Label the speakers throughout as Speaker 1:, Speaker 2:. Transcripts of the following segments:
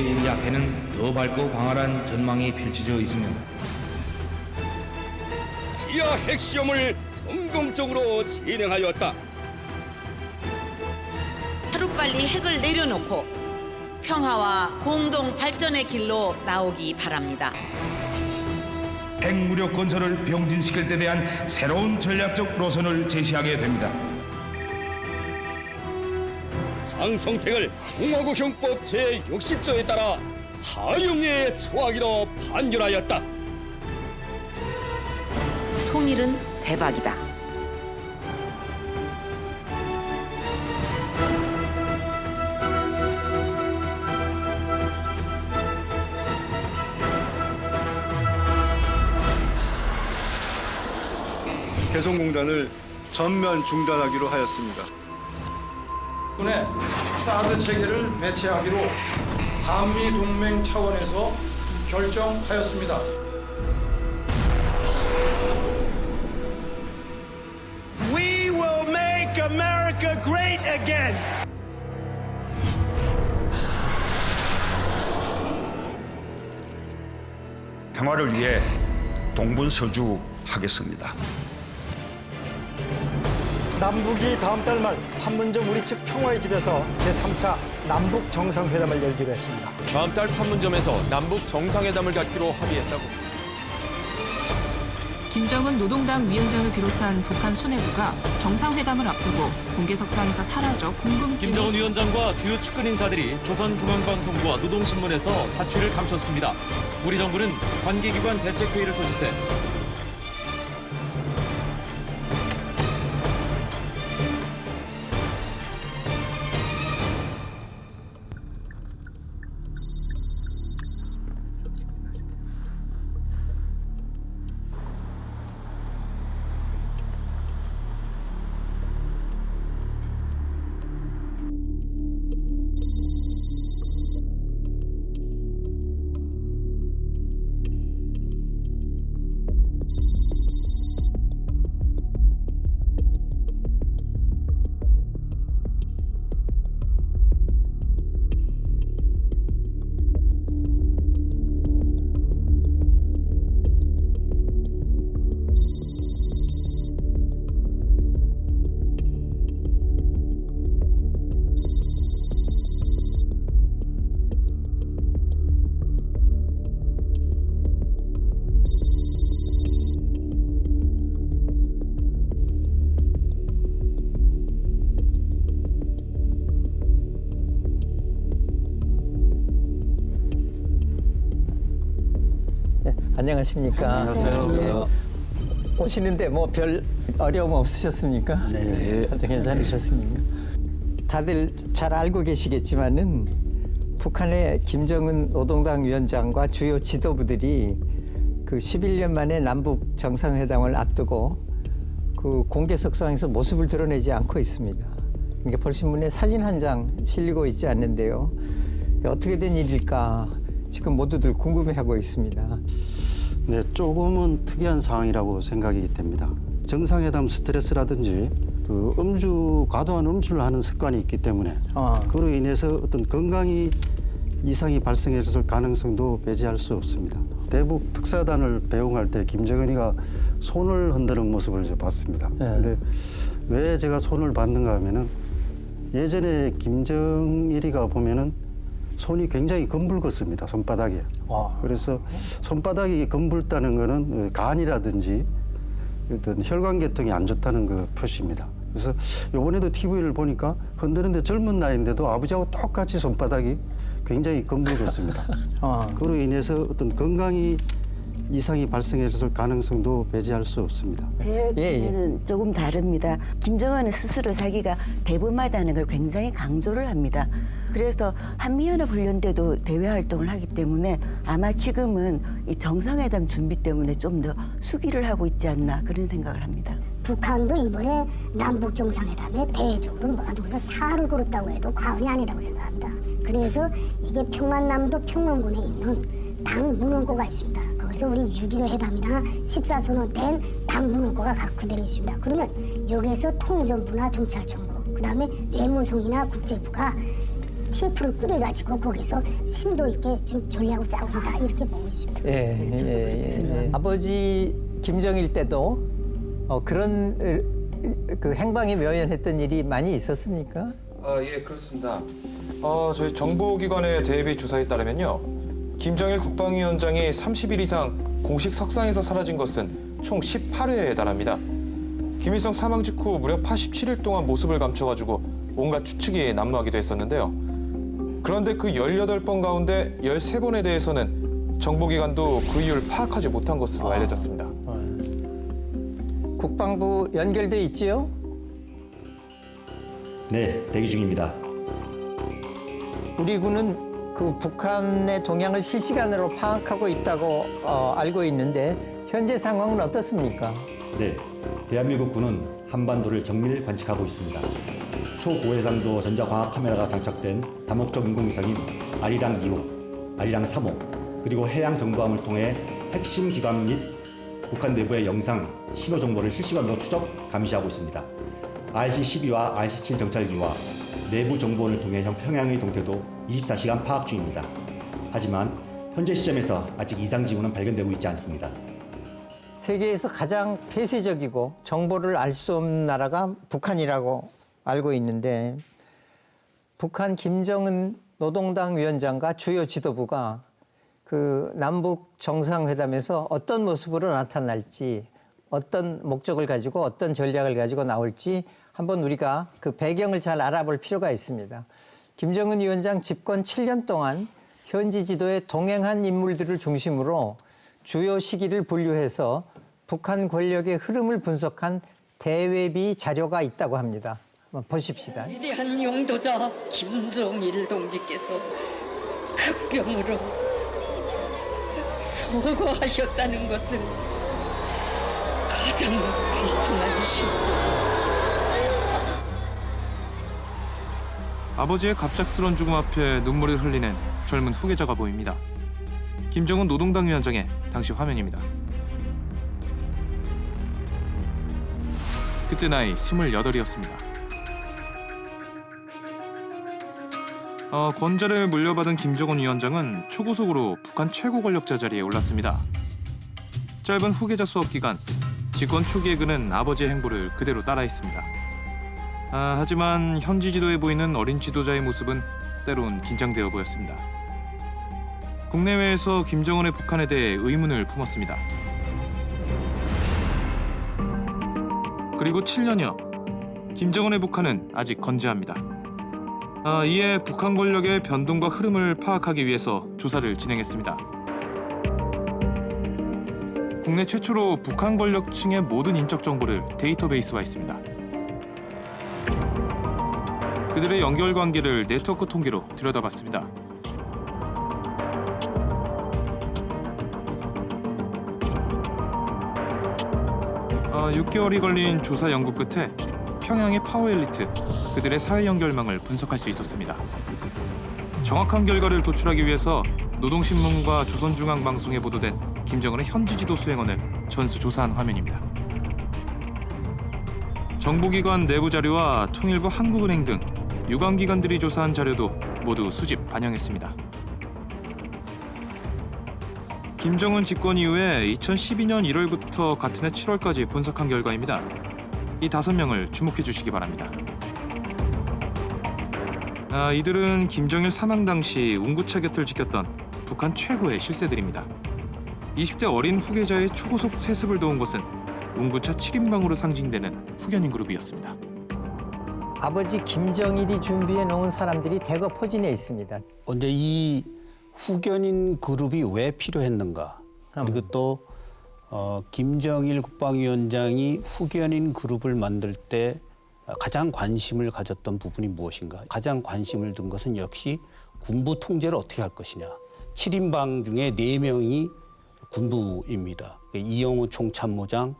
Speaker 1: 이 앞에는 더 밝고 광활한 전망이 펼쳐져 있으며
Speaker 2: 지하 핵시험을 성공적으로 진행하였다.
Speaker 3: 하루빨리 핵을 내려놓고 평화와 공동 발전의 길로 나오기 바랍니다.
Speaker 1: 핵무력 건설을 병진시킬 때 대한 새로운 전략적 노선을 제시하게 됩니다.
Speaker 2: 장성택을 공화국형법 제60조에 따라 사형에 처하기로 판결하였다.
Speaker 3: 통일은 대박이다.
Speaker 4: 개성공단을 전면 중단하기로 하였습니다.
Speaker 5: 덕분에 사드 체계를 배치하기로 한미 동맹 차원에서 결정하였습니다.
Speaker 6: We will make America great again.
Speaker 7: 평화를 위해 동분서주하겠습니다.
Speaker 8: 남북이 다음 달 말 판문점 우리 측 평화의 집에서 제3차 남북 정상회담을 열기로 했습니다.
Speaker 9: 다음 달 판문점에서 남북 정상회담을 갖기로 합의했다고.
Speaker 10: 김정은 노동당 위원장을 비롯한 북한 수뇌부가 정상회담을 앞두고 공개석상에서 사라져 궁금증이
Speaker 11: 김정은 위원장과 주요 측근 인사들이 조선중앙방송과 노동신문에서 자취를 감췄습니다. 우리 정부는 관계기관 대책회의를 소집해
Speaker 8: 안녕하십니까.
Speaker 4: 안녕하세요.
Speaker 8: 오시는데 뭐 별 어려움 없으셨습니까?
Speaker 4: 네.
Speaker 8: 다들 괜찮으셨습니까? 다들 잘 알고 계시겠지만은 북한의 김정은 노동당 위원장과 주요 지도부들이 그 11년 만에 남북 정상회담을 앞두고 그 공개석상에서 모습을 드러내지 않고 있습니다. 그러니까 벌신문에 사진 한 장 실리고 있지 않는데요. 어떻게 된 일일까 지금 모두들 궁금해하고 있습니다.
Speaker 12: 네, 조금은 특이한 상황이라고 생각이 됩니다. 정상회담 스트레스라든지 그 과도한 음주를 하는 습관이 있기 때문에 그로 인해서 어떤 건강이 이상이 발생했을 가능성도 배제할 수 없습니다. 대북 특사단을 배웅할 때 김정은이가 손을 흔드는 모습을 봤습니다. 그런데 왜 제가 손을 봤는가 하면은 예전에 김정일이가 보면은 손이 굉장히 검붉었습니다. 손바닥에. 그래서 손바닥이 검붉다는 거는 간이라든지 어떤 혈관계통이 안 좋다는 그 표시입니다. 그래서 이번에도 TV를 보니까 흔드는데 젊은 나이인데도 아버지하고 똑같이 손바닥이 굉장히 검붉었습니다. 그로 인해서 어떤 건강이 이상이 발생했을 가능성도 배제할 수 없습니다.
Speaker 13: 제 견해는 조금 다릅니다. 김정은은 스스로 자기가 대범하다는 걸 굉장히 강조를 합니다. 그래서 한미연합훈련 때도 대외 활동을 하기 때문에 아마 지금은 이 정상회담 준비 때문에 좀 더 수기를 하고 있지 않나 그런 생각을 합니다.
Speaker 14: 북한도 이번에 남북 정상회담에 대외적으로 모든 것을 사활을 걸었다고 해도 과언이 아니라고 생각합니다. 그래서 이게 평안남도 평론군에 있는 당 문원고가 있습니다. 거기서 우리 6.15 회담이나 14선언 된 당 문원고가 각 그대로 있습니다. 그러면 여기에서 통전부나 경찰청부, 그다음에 외무성이나 국제부가 TF를 꾸려가지고 거기서 심도 있게 좀 전략을 짜고 한다 이렇게 보고 있습니다.
Speaker 8: 아버지 김정일 때도 그런 그 행방이 묘연했던 일이 많이 있었습니까?
Speaker 7: 예, 그렇습니다. 저희 정보기관의 대비 조사에 따르면요. 김정일 국방위원장이 30일 이상 공식 석상에서 사라진 것은 총 18회에 달합니다. 김일성 사망 직후 무려 87일 동안 모습을 감춰가지고 온갖 추측이 난무하기도 했었는데요. 그런데 그 18번 가운데 13번에 대해서는 정보기관도 그 이유를 파악하지 못한 것으로 알려졌습니다.
Speaker 8: 국방부 연결돼 있지요?
Speaker 15: 네, 대기 중입니다.
Speaker 8: 우리 군은 그 북한의 동향을 실시간으로 파악하고 있다고 알고 있는데 현재 상황은 어떻습니까?
Speaker 15: 네, 대한민국 군은 한반도를 정밀 관측하고 있습니다. 초고해상도 전자광학 카메라가 장착된 다목적 인공위성인 아리랑 2호, 아리랑 3호, 그리고 해양 정보함을 통해 핵심 기관 및 북한 내부의 영상, 신호 정보를 실시간으로 추적, 감시하고 있습니다. RC-12와 RC-7 정찰기와 내부 정보원을 통해 평양의 동태도 24시간 파악 중입니다. 하지만 현재 시점에서 아직 이상 징후는 발견되고 있지 않습니다.
Speaker 8: 세계에서 가장 폐쇄적이고 정보를 알 수 없는 나라가 북한이라고 알고 있는데 북한 김정은 노동당 위원장과 주요 지도부가 그 남북 정상회담에서 어떤 모습으로 나타날지 어떤 목적을 가지고 어떤 전략을 가지고 나올지 한번 우리가 그 배경을 잘 알아볼 필요가 있습니다. 김정은 위원장 집권 7년 동안 현지 지도에 동행한 인물들을 중심으로 주요 시기를 분류해서 북한 권력의 흐름을 분석한 대외비 자료가 있다고 합니다. 한번 보십시다.
Speaker 16: 위대한 용도자 김정일 동지께서 극경으로 서거하셨다는 것은 가장 귀중한 실제.
Speaker 7: 아버지의 갑작스런 죽음 앞에 눈물을 흘리는 젊은 후계자가 보입니다. 김정은 노동당 위원장의 당시 화면입니다. 그때 나이 28이었습니다. 권좌를 물려받은 김정은 위원장은 초고속으로 북한 최고 권력자 자리에 올랐습니다. 짧은 후계자 수업 기간, 집권 초기에 그는 아버지의 행보를 그대로 따라했습니다. 하지만 현지 지도에 보이는 어린 지도자의 모습은 때론 긴장되어 보였습니다. 국내외에서 김정은의 북한에 대해 의문을 품었습니다. 그리고 7년여, 김정은의 북한은 아직 건재합니다. 이에 북한 권력의 변동과 흐름을 파악하기 위해서 조사를 진행했습니다. 국내 최초로 북한 권력층의 모든 인적 정보를 데이터베이스화 했습니다. 그들의 연결 관계를 네트워크 통계로 들여다봤습니다. 아, 6개월이 걸린 조사 연구 끝에 평양의 파워 엘리트, 그들의 사회 연결망을 분석할 수 있었습니다. 정확한 결과를 도출하기 위해서 노동신문과 조선중앙방송에 보도된 김정은의 현지 지도 수행원을 전수조사한 화면입니다. 정보기관 내부 자료와 통일부 한국은행 등 유관기관들이 조사한 자료도 모두 수집 반영했습니다. 김정은 집권 이후에 2012년 1월부터 같은 해 7월까지 분석한 결과입니다. 이 5명을 주목해 주시기 바랍니다. 이들은 김정일 사망 당시 운구차 곁을 지켰던 북한 최고의 실세들입니다. 20대 어린 후계자의 초고속 세습을 도운 것은 운구차 7인방으로 상징되는 후견인 그룹이었습니다.
Speaker 8: 아버지 김정일이 준비해 놓은 사람들이 대거 포진해 있습니다.
Speaker 12: 언제 이 후견인 그룹이 왜 필요했는가? 그리고 또 김정일 국방위원장이 후견인 그룹을 만들 때 가장 관심을 가졌던 부분이 무엇인가? 가장 관심을 둔 것은 역시 군부 통제를 어떻게 할 것이냐. 7인방 중에 4명이 군부입니다. 이영우 총참모장,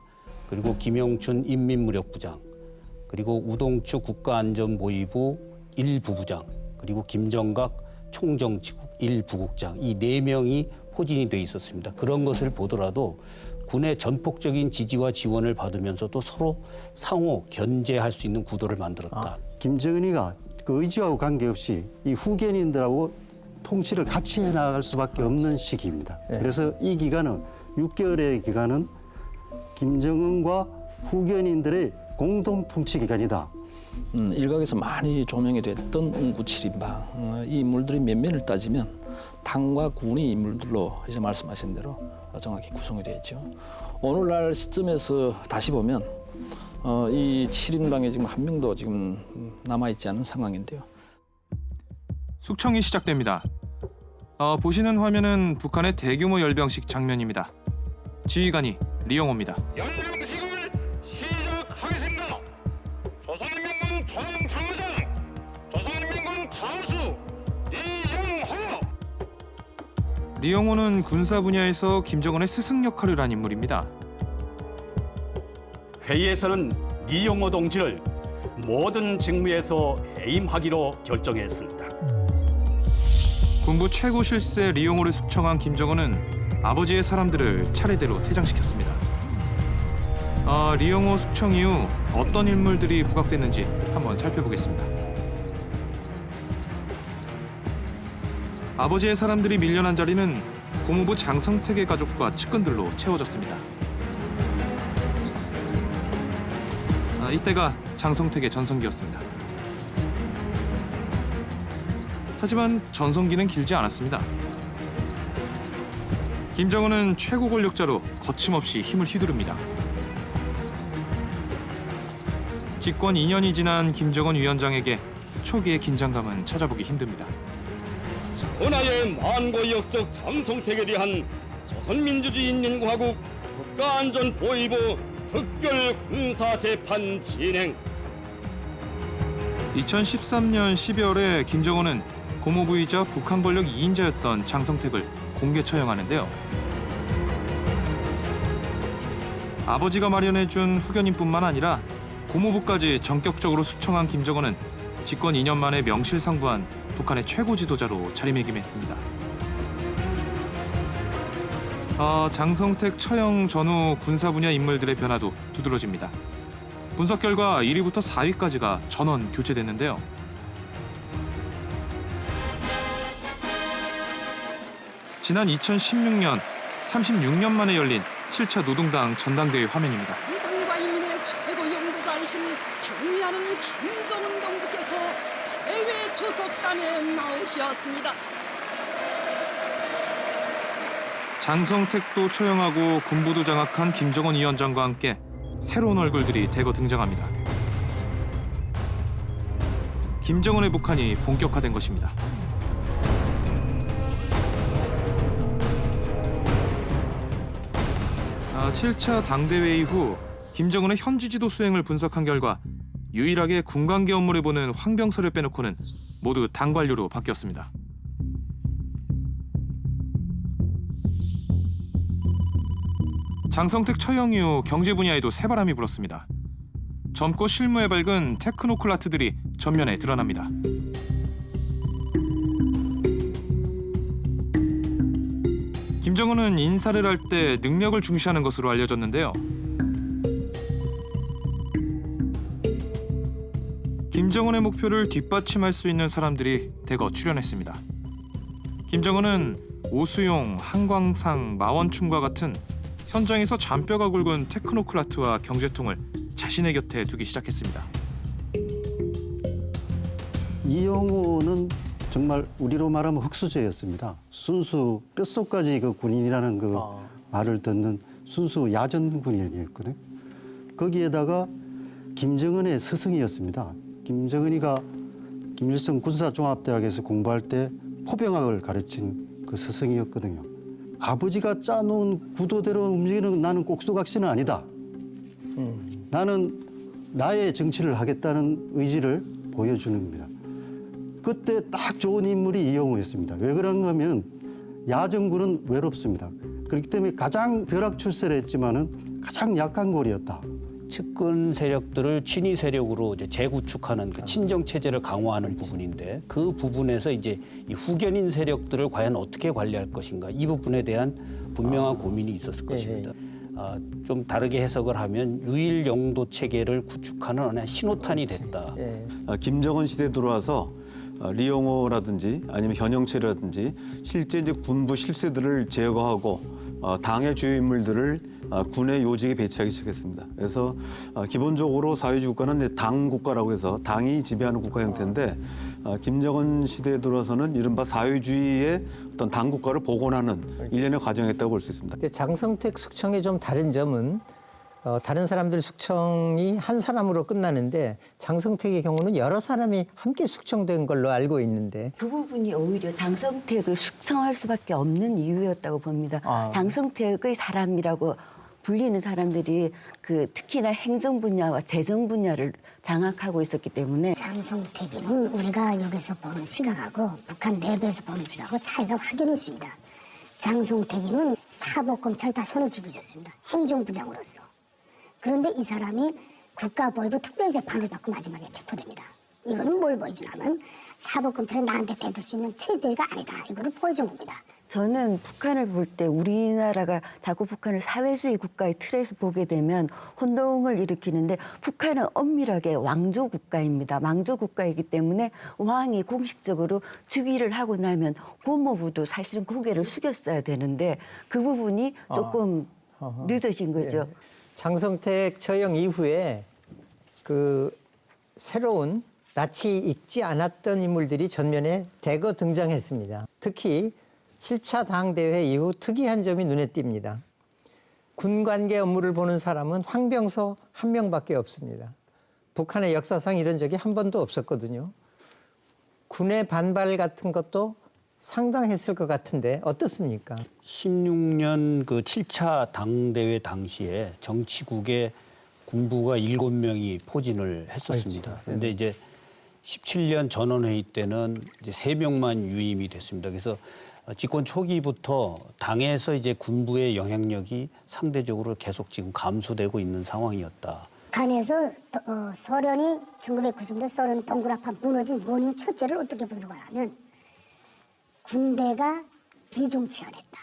Speaker 12: 그리고 김영춘 인민무력부장, 그리고 우동추 국가안전보위부 1부부장, 그리고 김정각 총정치국 1부국장, 이 4명이 포진이 돼 있었습니다. 그런 것을 보더라도
Speaker 17: 군의 전폭적인 지지와 지원을 받으면서도 서로 상호 견제할 수 있는 구도를 만들었다.
Speaker 12: 김정은이가 그 의지하고 관계없이 이 후견인들하고 통치를 같이 해나갈 수밖에 없는 시기입니다. 그래서 이 기간은 6개월의 기간은 김정은과 후견인들의 공동 통치 기간이다.
Speaker 18: 일각에서 많이 조명이 됐던 웅구칠인방 이 인물들이 면면을 따지면 당과 군의 인물들로 이제 말씀하신 대로 정확히 구성이 되어 있죠. 오늘날 시점에서 다시 보면 이 7인방에 지금 한 명도 지금 남아있지 않은 상황인데요.
Speaker 7: 숙청이 시작됩니다. 보시는 화면은 북한의 대규모 열병식 장면입니다. 지휘관이 리영호입니다.
Speaker 19: 열병식을 시작하겠습니다. 조선인민군 총장의장, 조선인민군 가수 리영호.
Speaker 7: 리영호는 군사 분야에서 김정은의 스승 역할을 한 인물입니다.
Speaker 17: 회의에서는 리영호 동지를 모든 직무에서 해임하기로 결정했습니다.
Speaker 7: 군부 최고 실세 리영호를 숙청한 김정은은 아버지의 사람들을 차례대로 퇴장시켰습니다. 리영호 숙청 이후 어떤 인물들이 부각됐는지 한번 살펴보겠습니다. 아버지의 사람들이 밀려난 자리는 고무부 장성택의 가족과 측근들로 채워졌습니다. 이때가 장성택의 전성기였습니다. 하지만 전성기는 길지 않았습니다. 김정은은 최고 권력자로 거침없이 힘을 휘두릅니다. 집권 2년이 지난 김정은 위원장에게 초기의 긴장감은 찾아보기 힘듭니다.
Speaker 2: 전하의 만고 역적 장성택에 대한 조선민주주의인민공화국 국가안전보위부 특별 군사재판 진행.
Speaker 7: 2013년 12월에 김정은은 고무부이자 북한 권력 2인자였던 장성택을 공개 처형하는데요. 아버지가 마련해준 후견인뿐만 아니라 고무부까지 전격적으로 숙청한 김정은은 집권 2년 만에 명실상부한 북한의 최고 지도자로 자리매김했습니다. 장성택 처형 전후 군사 분야 인물들의 변화도 두드러집니다. 분석 결과 1위부터 4위까지가 전원 교체됐는데요. 지난 2016년 36년 만에 열린 7차 노동당 전당대회 화면입니다.
Speaker 16: 이 당과 인민의 최고 영도자이신 경의하는 김정은 동지께서 대회 초석단에 나오셨습니다.
Speaker 7: 장성택도 처형하고 군부도 장악한 김정은 위원장과 함께 새로운 얼굴들이 대거 등장합니다. 김정은의 북한이 본격화된 것입니다. 7차 당대회 이후 김정은의 현지 지도 수행을 분석한 결과 유일하게 군관계 업무를 보는 황병서를 빼놓고는 모두 당 관료로 바뀌었습니다. 장성택 처형 이후 경제 분야에도 새바람이 불었습니다. 젊고 실무에 밝은 테크노클라트들이 전면에 드러납니다. 김정은은 인사를 할 때 능력을 중시하는 것으로 알려졌는데요. 김정은의 목표를 뒷받침할 수 있는 사람들이 대거 출연했습니다. 김정은은 오수용, 한광상, 마원춘과 같은 현장에서 잔뼈가 굵은 테크노크라트와 경제통을 자신의 곁에 두기 시작했습니다.
Speaker 12: 이영호는 정말 우리로 말하면 흑수저였습니다. 순수 뼛속까지 그 군인이라는 그 말을 듣는 순수 야전 군인이었거든요. 거기에다가 김정은의 스승이었습니다. 김정은이가 김일성 군사종합대학에서 공부할 때 포병학을 가르친 그 스승이었거든요. 아버지가 짜놓은 구도대로 움직이는 나는 꼭두각시는 아니다. 나는 나의 정치를 하겠다는 의지를 보여주는 겁니다. 그때 딱 좋은 인물이 이영호였습니다. 왜 그런가 하면 야전군은 외롭습니다. 그렇기 때문에 가장 벼락출세했지만은 가장 약한 고리였다.
Speaker 17: 측근 세력들을 친위 세력으로 이제 재구축하는 그 친정 체제를 강화하는 부분인데 그 부분에서 이제 이 후견인 세력들을 과연 어떻게 관리할 것인가 이 부분에 대한 분명한 고민이 있었을 것입니다. 좀 다르게 해석을 하면 유일 영도 체계를 구축하는 하나의 신호탄이 됐다.
Speaker 20: 김정은 시대에 들어와서 리용호라든지 아니면 현영철이라든지 실제 이제 군부 실세들을 제거하고 당의 주요 인물들을 군의 요직에 배치하기 시작했습니다. 그래서 기본적으로 사회주의 국가는 이제 당 국가라고 해서 당이 지배하는 국가 형태인데 김정은 시대에 들어서는 이른바 사회주의의 어떤 당 국가를 복원하는 일련의 과정이었다고 볼 수 있습니다.
Speaker 8: 근데 장성택 숙청의 좀 다른 점은 다른 사람들 숙청이 한 사람으로 끝나는데 장성택의 경우는 여러 사람이 함께 숙청된 걸로 알고 있는데
Speaker 13: 그 부분이 오히려 장성택을 숙청할 수밖에 없는 이유였다고 봅니다. 장성택의 사람이라고 불리는 사람들이 특히나 행정 분야와 재정 분야를 장악하고 있었기 때문에
Speaker 14: 장성택이는 우리가 여기서 보는 시각하고 북한 내부에서 보는 시각하고 차이가 확연히 있습니다. 장성택이는 사법검찰 다 손에 쥐어줬습니다. 행정부장으로서. 그런데 이 사람이 국가보위부 특별재판을 받고 마지막에 체포됩니다. 이거는 뭘 보여주냐면 사법검찰이 나한테 대들 수 있는 체제가 아니다. 이거를 보여준 겁니다.
Speaker 13: 저는 북한을 볼 때 우리나라가 자꾸 북한을 사회주의 국가의 틀에서 보게 되면 혼동을 일으키는데 북한은 엄밀하게 왕조 국가입니다. 왕조 국가이기 때문에 왕이 공식적으로 즉위를 하고 나면 법무부도 사실은 고개를 숙였어야 되는데 그 부분이 조금 늦어진 거죠.
Speaker 8: 장성택 처형 이후에 새로운 낯이 익지 않았던 인물들이 전면에 대거 등장했습니다. 특히 7차 당대회 이후 특이한 점이 눈에 띕니다. 군 관계 업무를 보는 사람은 황병서 한 명밖에 없습니다. 북한의 역사상 이런 적이 한 번도 없었거든요. 군의 반발 같은 것도 상당했을 것 같은데 어떻습니까?
Speaker 17: 16년 7차 당대회 당시에 정치국에 군부가 7명이 포진을 했었습니다. 그런데 이제 17년 전원회의 때는 이제 3명만 유임이 됐습니다. 그래서 집권 초기부터 당에서 이제 군부의 영향력이 상대적으로 계속 지금 감소되고 있는 상황이었다.
Speaker 14: 북한에서 소련이 1990년대 소련이 동굴압한 무너진 원인 첫째를 어떻게 분석하냐면 군대가 비정치화됐다.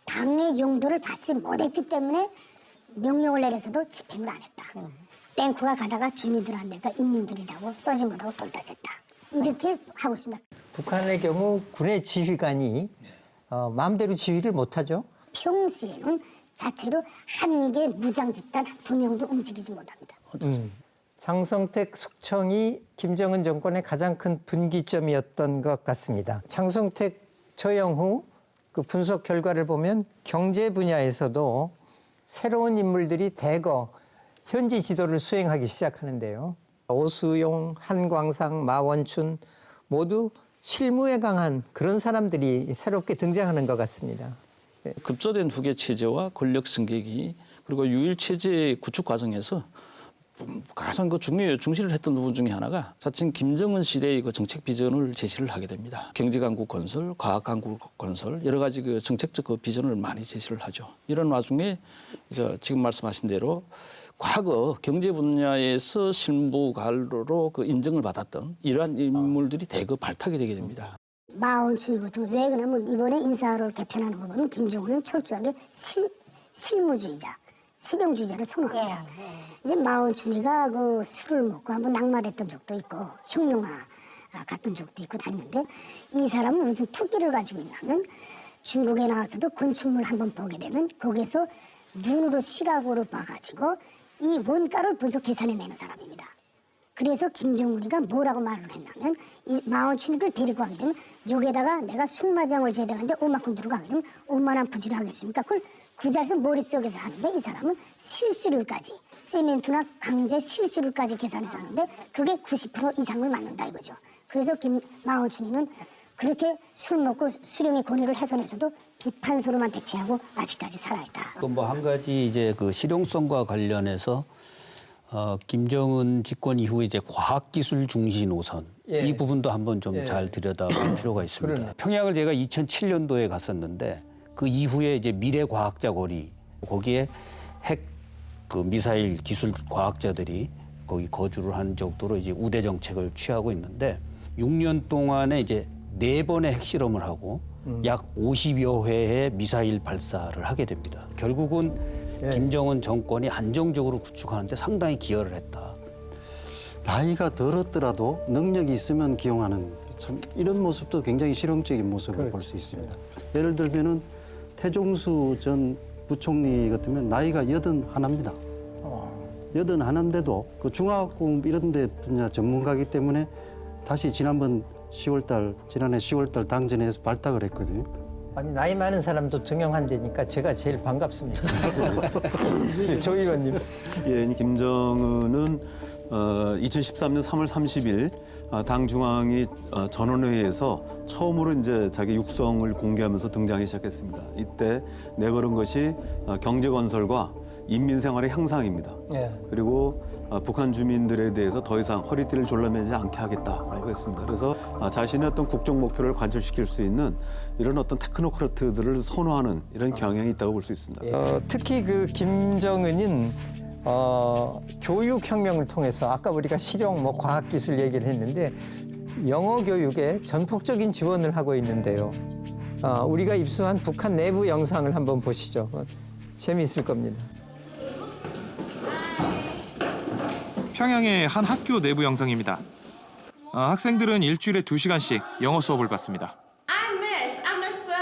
Speaker 14: 당의 용도를 받지 못했기 때문에 명령을 내려서도 집행을 안 했다. 탱크가 가다가 주민들한테가 인민들이라고 쏘지 못하고 돌다녔다. 이렇게 하고 있습니다.
Speaker 8: 북한의 경우 군의 지휘관이 마음대로 지휘를 못하죠.
Speaker 14: 평시에는 자체로 한 개 무장 집단 2명도 움직이지 못합니다.
Speaker 8: 장성택 숙청이 김정은 정권의 가장 큰 분기점이었던 것 같습니다. 장성택 처형 후 분석 결과를 보면 경제 분야에서도 새로운 인물들이 대거 현지 지도를 수행하기 시작하는데요. 오수용, 한광상, 마원춘 모두 실무에 강한 그런 사람들이 새롭게 등장하는 것 같습니다.
Speaker 18: 급조된 후계 체제와 권력 승격이 그리고 유일 체제 구축 과정에서 가장 중시를 했던 부분 중에 하나가 자칭 김정은 시대의 정책 비전을 제시를 하게 됩니다. 경제강국 건설, 과학강국 건설 여러 가지 정책적 비전을 많이 제시를 하죠. 이런 와중에 지금 말씀하신 대로 과거 경제 분야에서 실무관로로 인정을 받았던 이러한 인물들이 대거 발탁이 되게 됩니다.
Speaker 14: 마원춘이거든. 왜 그러냐면 이번에 인사를 개편하는 거 보면 김정은은 철저하게 실무주의자, 실용주의자를 선호합니다. 이제 마원춘이가 술을 먹고 한번 낙마됐던 적도 있고 혁명화 갔던 적도 있고 다 있는데 이 사람은 무슨 특기를 가지고 있냐면 중국에 나와서도 건축물 한번 보게 되면 거기서 눈으로 시각으로 봐가지고 이 원가를 분석 계산해내는 사람입니다. 그래서 김정은이가 뭐라고 말을 했냐면 이 마원춘이를 데리고 가게 되면 여기에다가 내가 순마장을 제대하는데 얼마큼 들어가게 되면 얼마나 부지를 하겠습니까? 그걸 그 자리에서 머릿속에서 하는데 이 사람은 실수율까지 세멘트나 강제 실수율까지 계산해서 하는데 그게 90% 이상을 맞는다 이거죠. 그래서 마원춘이는 그렇게 술 먹고 수령의 권위를 훼손해서도 비판소로만 대체하고 아직까지 살아있다.
Speaker 17: 한 가지 이제 실용성과 관련해서 김정은 집권 이후에 이제 과학기술 중시 노선 이 부분도 한번 좀 잘 들여다볼 필요가 있습니다. 평양을 제가 2007년도에 갔었는데 그 이후에 이제 미래과학자 거리 거기에 핵 미사일 기술 과학자들이 거기 거주를 한 정도로 이제 우대 정책을 취하고 있는데 6년 동안에 이제 4번의 핵실험을 하고 약 50여 회의 미사일 발사를 하게 됩니다. 결국은 김정은 정권이 안정적으로 구축하는 데 상당히 기여를 했다.
Speaker 12: 나이가 들었더라도 능력이 있으면 기용하는 참 이런 모습도 굉장히 실용적인 모습을 볼 수 있습니다. 예를 들면은 태종수 전 부총리 같으면 나이가 81입니다. 81인데도 그 중화학공 이런 데 분야 전문가이기 때문에 다시 지난해 10월달 당전에서 발탁을 했거든요.
Speaker 8: 아니 나이 많은 사람도 등용한다니까 제가 제일 반갑습니다. 조 의원님.
Speaker 20: 예, 김정은은 2013년 3월 30일 당 중앙위 전원회의에서 처음으로 이제 자기 육성을 공개하면서 등장하기 시작했습니다. 이때 내걸은 것이 경제 건설과 인민 생활의 향상입니다. 그리고 북한 주민들에 대해서 더 이상 허리띠를 졸라매지 않게 하겠다라고 했습니다. 그래서 자신의 어떤 국정 목표를 관철시킬 수 있는 이런 어떤 테크노크라트들을 선호하는 이런 경향이 있다고 볼 수 있습니다.
Speaker 8: 특히 그 김정은은 교육혁명을 통해서 아까 우리가 실용, 과학기술 얘기를 했는데 영어 교육에 전폭적인 지원을 하고 있는데요. 우리가 입수한 북한 내부 영상을 한번 보시죠. 재미있을 겁니다.
Speaker 21: 평양의 한 학교 내부 영상입니다. 학생들은 일주일에 2시간씩 영어 수업을 받습니다.
Speaker 22: I'm Miss, I'm not Sir.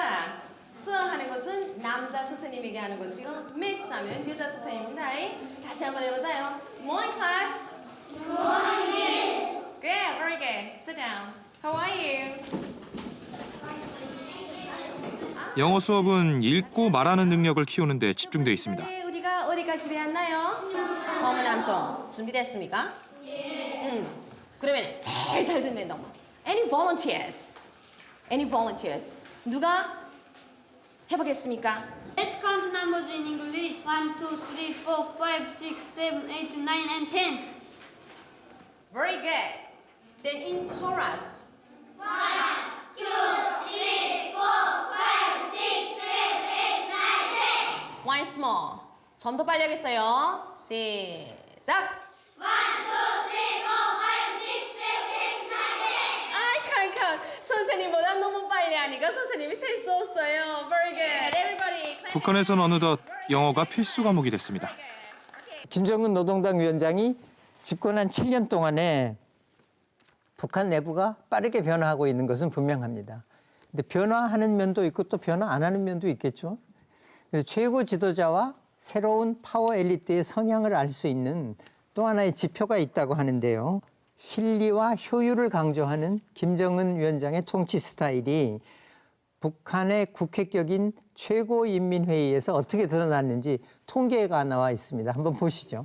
Speaker 22: Sir 하는 것은 남자 선생님에게 하는 것이고 Miss 하면 여자 선생님입니다. 다시 한번 해보세요. Morning class. Morning Miss. Good, very good. Sit down. How are you?
Speaker 21: 영어 수업은 읽고 말하는 능력을 키우는 데 집중돼 있습니다.
Speaker 22: 우리가 어디까지 배웠나요? 범은 함성 준비됐습니까? 그러면 제일 잘 듣는 놈. Any volunteers? Any volunteers? 누가 해보겠습니까?
Speaker 23: Let's count numbers in English. 1, 2, 3, 4, 5, 6, 7, 8, 9, and 10.
Speaker 22: Very good. Then in chorus.
Speaker 23: 1, 2, 3, 4, 5, 6, 7, 8, 9, 10.
Speaker 22: Once more. 좀 더 빨리 하겠어요. 시작.
Speaker 23: 1, 2, 3, 4, 5, 6, 7, 8, 9, 10.
Speaker 22: I can't. 선생님보다 너무 빨리 하니까 선생님이 셀 수 없어요. Very good. Everybody.
Speaker 21: 북한에선 어느덧 영어가 필수 과목이 됐습니다.
Speaker 8: 김정은 노동당 위원장이 집권한 7년 동안에 북한 내부가 빠르게 변화하고 있는 것은 분명합니다. 근데 변화하는 면도 있고 또 변화 안 하는 면도 있겠죠. 그래서 최고 지도자와 새로운 파워 엘리트의 성향을 알 수 있는 또 하나의 지표가 있다고 하는데요. 실리와 효율을 강조하는 김정은 위원장의 통치 스타일이 북한의 국회격인 최고인민회의에서 어떻게 드러났는지 통계가 나와 있습니다. 한번 보시죠.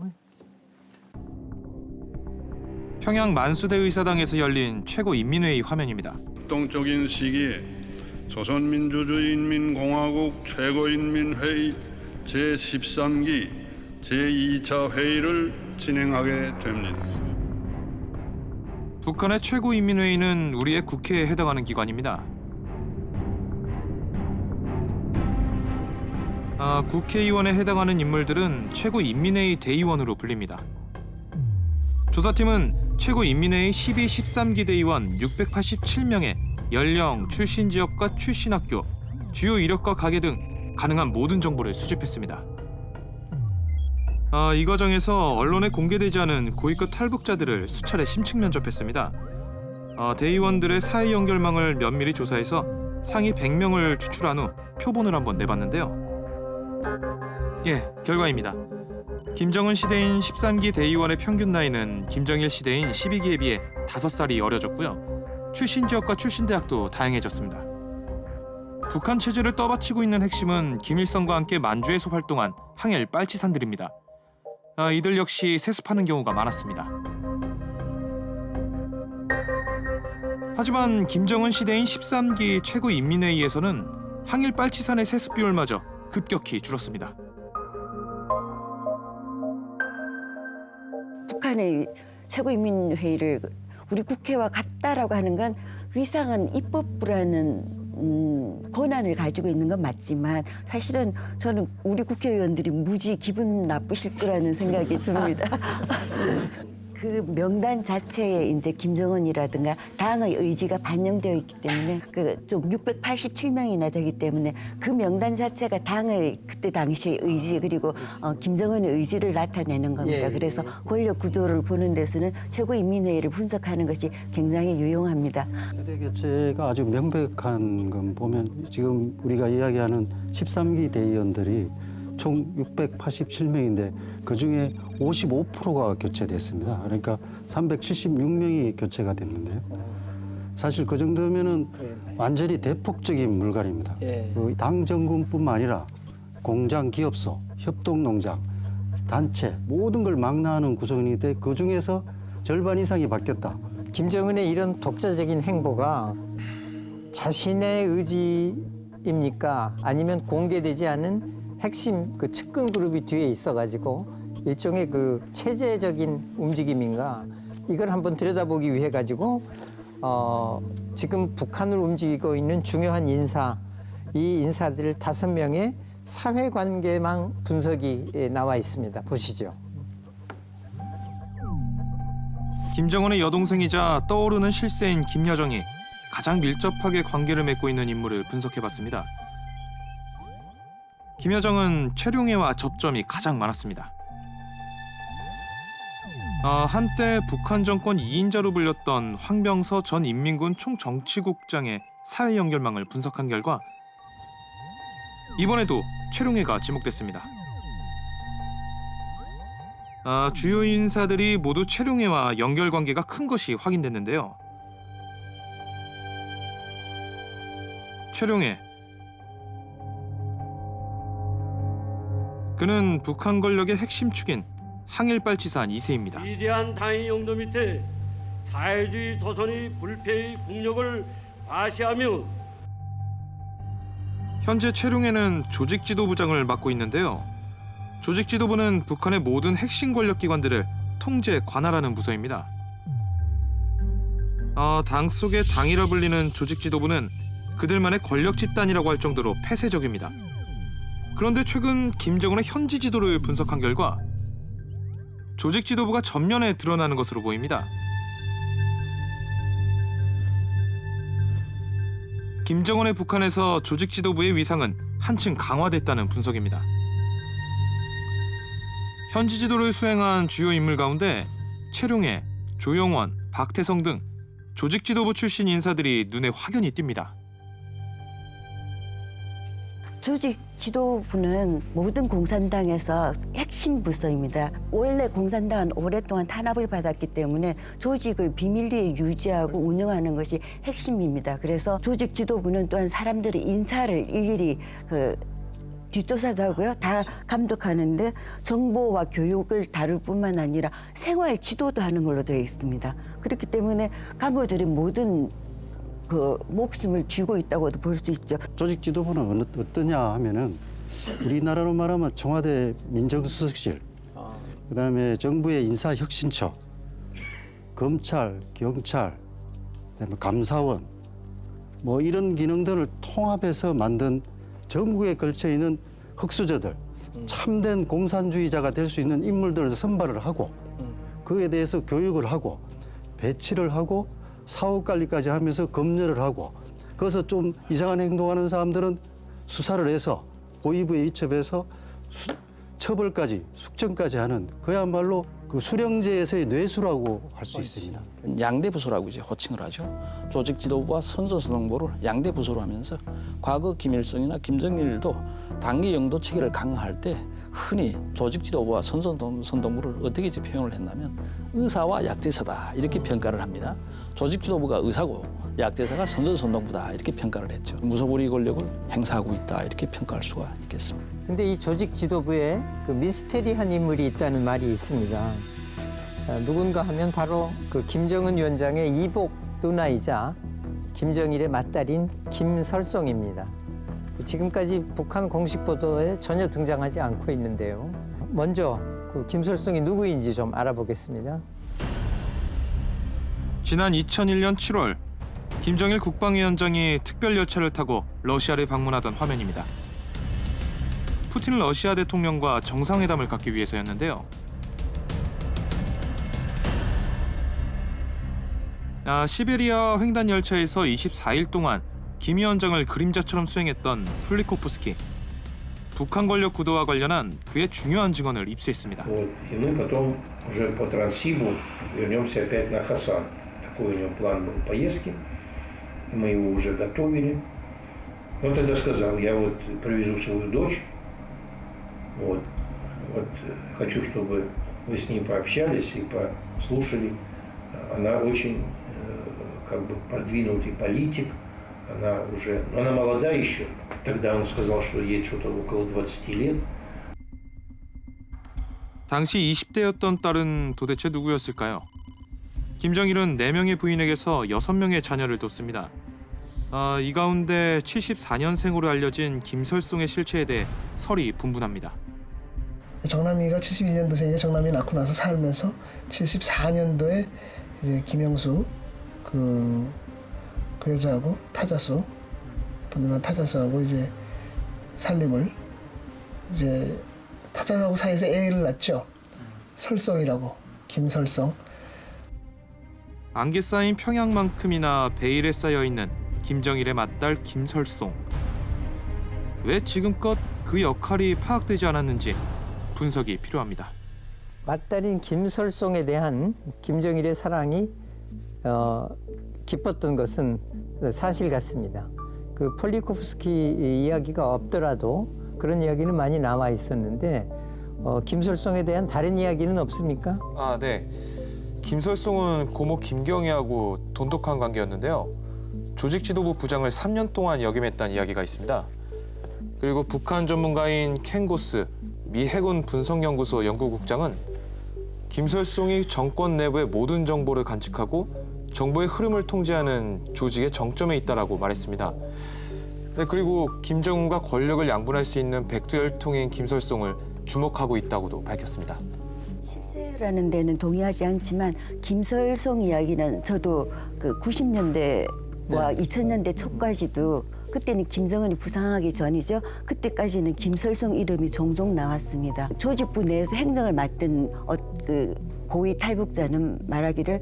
Speaker 21: 평양 만수대 의사당에서 열린 최고인민회의 화면입니다.
Speaker 24: 동적인 시기에 조선민주주의인민공화국 최고인민회의 제13기 제2차 회의를 진행하게 됩니다.
Speaker 21: 북한의 최고인민회의는 우리의 국회에 해당하는 기관입니다. 국회의원에 해당하는 인물들은 최고인민회의 대의원으로 불립니다. 조사팀은 최고인민회의 12, 13기 대의원 687명의 연령, 출신 지역과 출신 학교, 주요 이력과 가계 등 가능한 모든 정보를 수집했습니다. 이 과정에서 언론에 공개되지 않은 고위급 탈북자들을 수차례 심층 면접했습니다. 대의원들의 사회 연결망을 면밀히 조사해서 상위 100명을 추출한 후 표본을 한번 내봤는데요. 예, 결과입니다. 김정은 시대인 13기 대의원의 평균 나이는 김정일 시대인 12기에 비해 5살이 어려졌고요. 출신 지역과 출신 대학도 다양해졌습니다. 북한 체제를 떠받치고 있는 핵심은 김일성과 함께 만주에서 활동한 항일 빨치산들입니다. 이들 역시 세습하는 경우가 많았습니다. 하지만 김정은 시대인 13기 최고인민회의에서는 항일 빨치산의 세습 비율마저 급격히 줄었습니다.
Speaker 13: 북한의 최고인민회의를 우리 국회와 같다라고 하는 건 위상한 입법부라는 권한을 가지고 있는 건 맞지만 사실은 저는 우리 국회의원들이 무지 기분 나쁘실 거라는 생각이 듭니다. 그 명단 자체에 이제 김정은이라든가 당의 의지가 반영되어 있기 때문에 좀 687명이나 되기 때문에 그 명단 자체가 당의 그때 당시의 의지 그리고 김정은의 의지를 나타내는 겁니다. 그래서 권력 구도를 보는 데서는 최고인민회의를 분석하는 것이 굉장히 유용합니다.
Speaker 12: 세대 교체가 아주 명백한 건 보면 지금 우리가 이야기하는 13기 대의원들이 총 687명인데 그중에 55%가 교체됐습니다. 그러니까 376명이 교체가 됐는데요. 사실 그 정도면은 완전히 대폭적인 물갈입니다. 당 정군뿐만 아니라 공장, 기업소, 협동농장, 단체 모든 걸 망라하는 구성인데 그 중에서 절반 이상이 바뀌었다.
Speaker 8: 김정은의 이런 독자적인 행보가 자신의 의지입니까? 아니면 공개되지 않은 핵심 그 측근 그룹이 뒤에 있어가지고 일종의 그 체제적인 움직임인가? 이걸 한번 들여다보기 위해 가지고 지금 북한을 움직이고 있는 중요한 인사, 이 인사들 5명의 사회관계망 분석이 나와 있습니다. 보시죠.
Speaker 21: 김정은의 여동생이자 떠오르는 실세인 김여정이 가장 밀접하게 관계를 맺고 있는 인물을 분석해봤습니다. 김여정은 최룡해와 접점이 가장 많았습니다. 한때 북한 정권 2인자로 불렸던 황병서 전 인민군 총정치국장의 사회 연결망을 분석한 결과 이번에도 최룡해가 지목됐습니다. 주요 인사들이 모두 최룡해와 연결관계가 큰 것이 확인됐는데요. 최룡해. 그는 북한 권력의 핵심 축인 항일발치산 2세입니다.
Speaker 1: 위대한 당의 용도 밑에 사회주의 조선의 불패의 국력을 과시하며
Speaker 21: 현재 최룡해는 조직지도부장을 맡고 있는데요. 조직지도부는 북한의 모든 핵심 권력기관들을 통제, 관할하는 부서입니다. 당 속의 당이라 불리는 조직지도부는 그들만의 권력 집단이라고 할 정도로 폐쇄적입니다. 그런데 최근 김정은의 현지 지도를 분석한 결과 조직 지도부가 전면에 드러나는 것으로 보입니다. 김정은의 북한에서 조직 지도부의 위상은 한층 강화됐다는 분석입니다. 현지 지도를 수행한 주요 인물 가운데 최룡해, 조영원, 박태성 등 조직 지도부 출신 인사들이 눈에 확연히 띕니다.
Speaker 13: 조직 지도부는 모든 공산당에서 핵심 부서입니다. 원래 공산당은 오랫동안 탄압을 받았기 때문에 조직을 비밀리에 유지하고 운영하는 것이 핵심입니다. 그래서 조직 지도부는 또한 사람들의 인사를 일일이 뒷조사도 하고요. 다 감독하는데 정보와 교육을 다룰 뿐만 아니라 생활 지도도 하는 걸로 되어 있습니다. 그렇기 때문에 간부들이 모든 목숨을 쥐고 있다고도 볼 수 있죠.
Speaker 12: 조직 지도부는 어떠냐 하면은 우리나라로 말하면 청와대 민정수석실, 그다음에 정부의 인사혁신처, 검찰, 경찰, 그다음에 감사원 뭐 이런 기능들을 통합해서 만든 전국에 걸쳐 있는 흑수저들, 참된 공산주의자가 될 수 있는 인물들을 선발을 하고 그에 대해서 교육을 하고 배치를 하고 사후관리까지 하면서 검열을 하고 그래서 좀 이상한 행동하는 사람들은 수사를 해서 고위부에 이첩해서 처벌까지 숙청까지 하는 그야말로 그 수령제에서의 뇌수라고 할 수 있습니다.
Speaker 18: 양대 부서라고 이제 호칭을 하죠. 조직 지도부와 선전선동부를 양대 부서로 하면서 과거 김일성이나 김정일도 당기 영도 체계를 강화할 때 흔히 조직 지도부와 선전선동부를 어떻게 이제 표현을 했냐면 의사와 약제사다 이렇게 평가를 합니다. 조직 지도부가 의사고 약제사가 선전선동부다 이렇게 평가를 했죠. 무소불위 권력을 행사하고 있다 이렇게 평가할 수가 있겠습니다.
Speaker 8: 근데 이 조직 지도부에 그 미스테리한 인물이 있다는 말이 있습니다. 누군가 하면 바로 그 김정은 위원장의 이복 누나이자 김정일의 맏딸인 김설송입니다. 지금까지 북한 공식 보도에 전혀 등장하지 않고 있는데요. 먼저 그 김설송이 누구인지 좀 알아보겠습니다.
Speaker 21: 지난 2001년 7월 김정일 국방위원장이 특별 열차를 타고 러시아를 방문하던 화면입니다. 푸틴 러시아 대통령과 정상회담을 갖기 위해서였는데요. 시베리아 횡단 열차에서 24일 동안 김 위원장을 그림자처럼 수행했던 플리코프스키. 북한 권력 구도와 관련한 그의 중요한 증언을 입수했습니다.
Speaker 3: И мы потом уже по Транссибу вернемся опять на Хасан. Такой у него план был поездки. И мы его уже готовили. Он тогда сказал, я вот привезу свою дочь. Вот хочу, чтобы вы с ней пообщались и послушали. Она очень продвинутый политик. Она молода еще. Тогда он сказал, что ей что-то около 20 лет.
Speaker 21: 당시 20대였던 딸은 도대체 누구였을까요? 김정일은 4명의 부인에게서 6명의 자녀를 뒀습니다. 이 가운데 74년생으로 알려진 김설송의 실체에 대해 설이 분분합니다.
Speaker 5: 정남이가 72년도생에 정남이 낳고 나서 살면서 74년도에 이제 김영수 그 여자하고 타자수 분명한 타자수하고 이제 살림을 이제 타자하고 사이에서 애를 낳죠. 설송이라고 김설송.
Speaker 21: 안개 쌓인 평양만큼이나 베일에 쌓여 있는 김정일의 맏딸 김설송. 왜 지금껏 그 역할이 파악되지 않았는지 분석이 필요합니다.
Speaker 8: 맏딸인 김설송에 대한 김정일의 사랑이 깊었던 것은 사실 같습니다. 그 폴리코프스키 이야기가 없더라도 그런 이야기는 많이 나와 있었는데 김설송에 대한 다른 이야기는 없습니까?
Speaker 7: 네. 김설송은 고모 김경희하고 돈독한 관계였는데요. 조직 지도부 부장을 3년 동안 역임했다는 이야기가 있습니다. 그리고 북한 전문가인 켄 고스 미 해군 분석연구소 연구국장은 김설송이 정권 내부의 모든 정보를 간직하고 정보의 흐름을 통제하는 조직의 정점에 있다라고 말했습니다. 그리고 김정은과 권력을 양분할 수 있는 백두혈통인 김설송을 주목하고 있다고도 밝혔습니다.
Speaker 13: 실세라는 데는 동의하지 않지만 김설송 이야기는 저도 그 90년대와 2000년대 초까지도 그때는 김정은이 부상하기 전이죠. 그때까지는 김설송 이름이 종종 나왔습니다. 조직부 내에서 행정을 맡은 그 고위 탈북자는 말하기를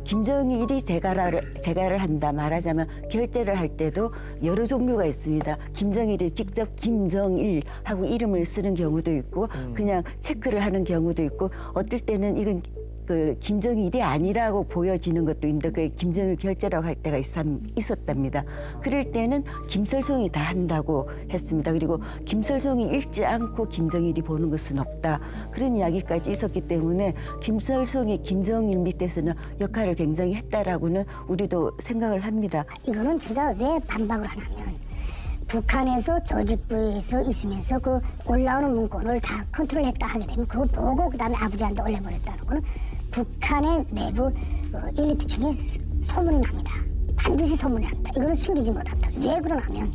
Speaker 13: 김정일이 재가를 한다 말하자면 결재를 할 때도 여러 종류가 있습니다. 김정일이 직접 김정일 하고 이름을 쓰는 경우도 있고 그냥 체크를 하는 경우도 있고 어떨 때는 이건 그 김정일이 아니라고 보여지는 것도 있는데 그게 김정일 결재라고 할 때가 있었답니다. 그럴 때는 김설송이 다 한다고 했습니다. 그리고 김설송이 읽지 않고 김정일이 보는 것은 없다. 그런 이야기까지 있었기 때문에 김설송이 김정일 밑에서는 역할을 굉장히 했다라고는 우리도 생각을 합니다.
Speaker 14: 이거는 제가 왜 반박을 하냐면 북한에서 조직부에서 있으면서 그 올라오는 문건을 다 컨트롤했다 하게 되면 그거 보고 그다음에 아버지한테 올려버렸다는 거는 북한의 내부 엘리트 중에 소문이 납니다. 반드시 소문이 납니다. 이거는 숨기지 못합니다. 왜 그러냐면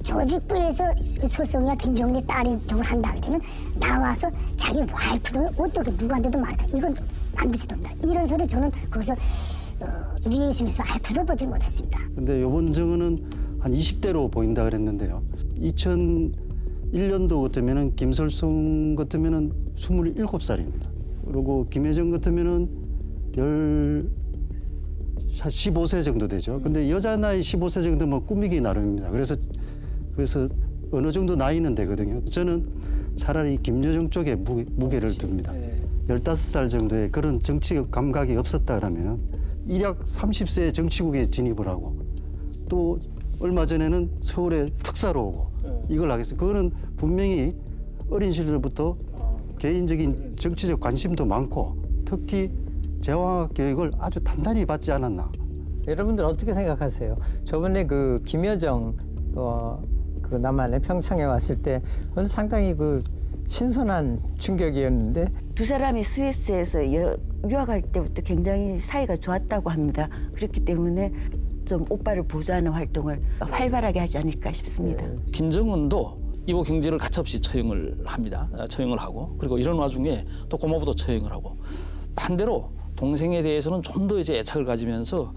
Speaker 14: 조직부에서 설송이와 김정일의 딸이 저걸 한다 하게 되면 나와서 자기 와이프도 어떻게 누구한테도 말하자. 이건 반드시 됩니다. 이런 소리 저는 거기서 위에 있으면서 들어보지 못했습니다.
Speaker 12: 근데 이번 증언은 한 20대로 보인다 그랬는데요. 2001년도 같으면은 김설송 같으면은 27살입니다. 그리고 김혜정 같으면은 15세 정도 되죠. 근데 여자 나이 15세 정도면 꾸미기 나름입니다. 그래서 어느 정도 나이는 되거든요. 저는 차라리 김여정 쪽에 무게를 둡니다. 15살 정도의 그런 정치 감각이 없었다 그러면 일약 30세에 정치국에 진입을 하고 또 얼마 전에는 서울에 특사로 오고 이걸 하겠어요. 그거는 분명히 어린 시절부터 개인적인 정치적 관심도 많고 특히 재화학 교육을 아주 단단히 받지 않았나.
Speaker 8: 여러분들 어떻게 생각하세요? 저번에 그 김여정 그 남한에 평창에 왔을 때 상당히 그 신선한 충격이었는데
Speaker 13: 두 사람이 스위스에서 유학할 때부터 굉장히 사이가 좋았다고 합니다. 그렇기 때문에 좀 오빠를 보조하는 활동을 활발하게 하지 않을까 싶습니다.
Speaker 18: 김정은도 이보 경제를 가차없이 처형을 합니다. 처형을 하고 그리고 이런 와중에 또 고모부도 처형을 하고 반대로 동생에 대해서는 좀 더 이제 애착을 가지면서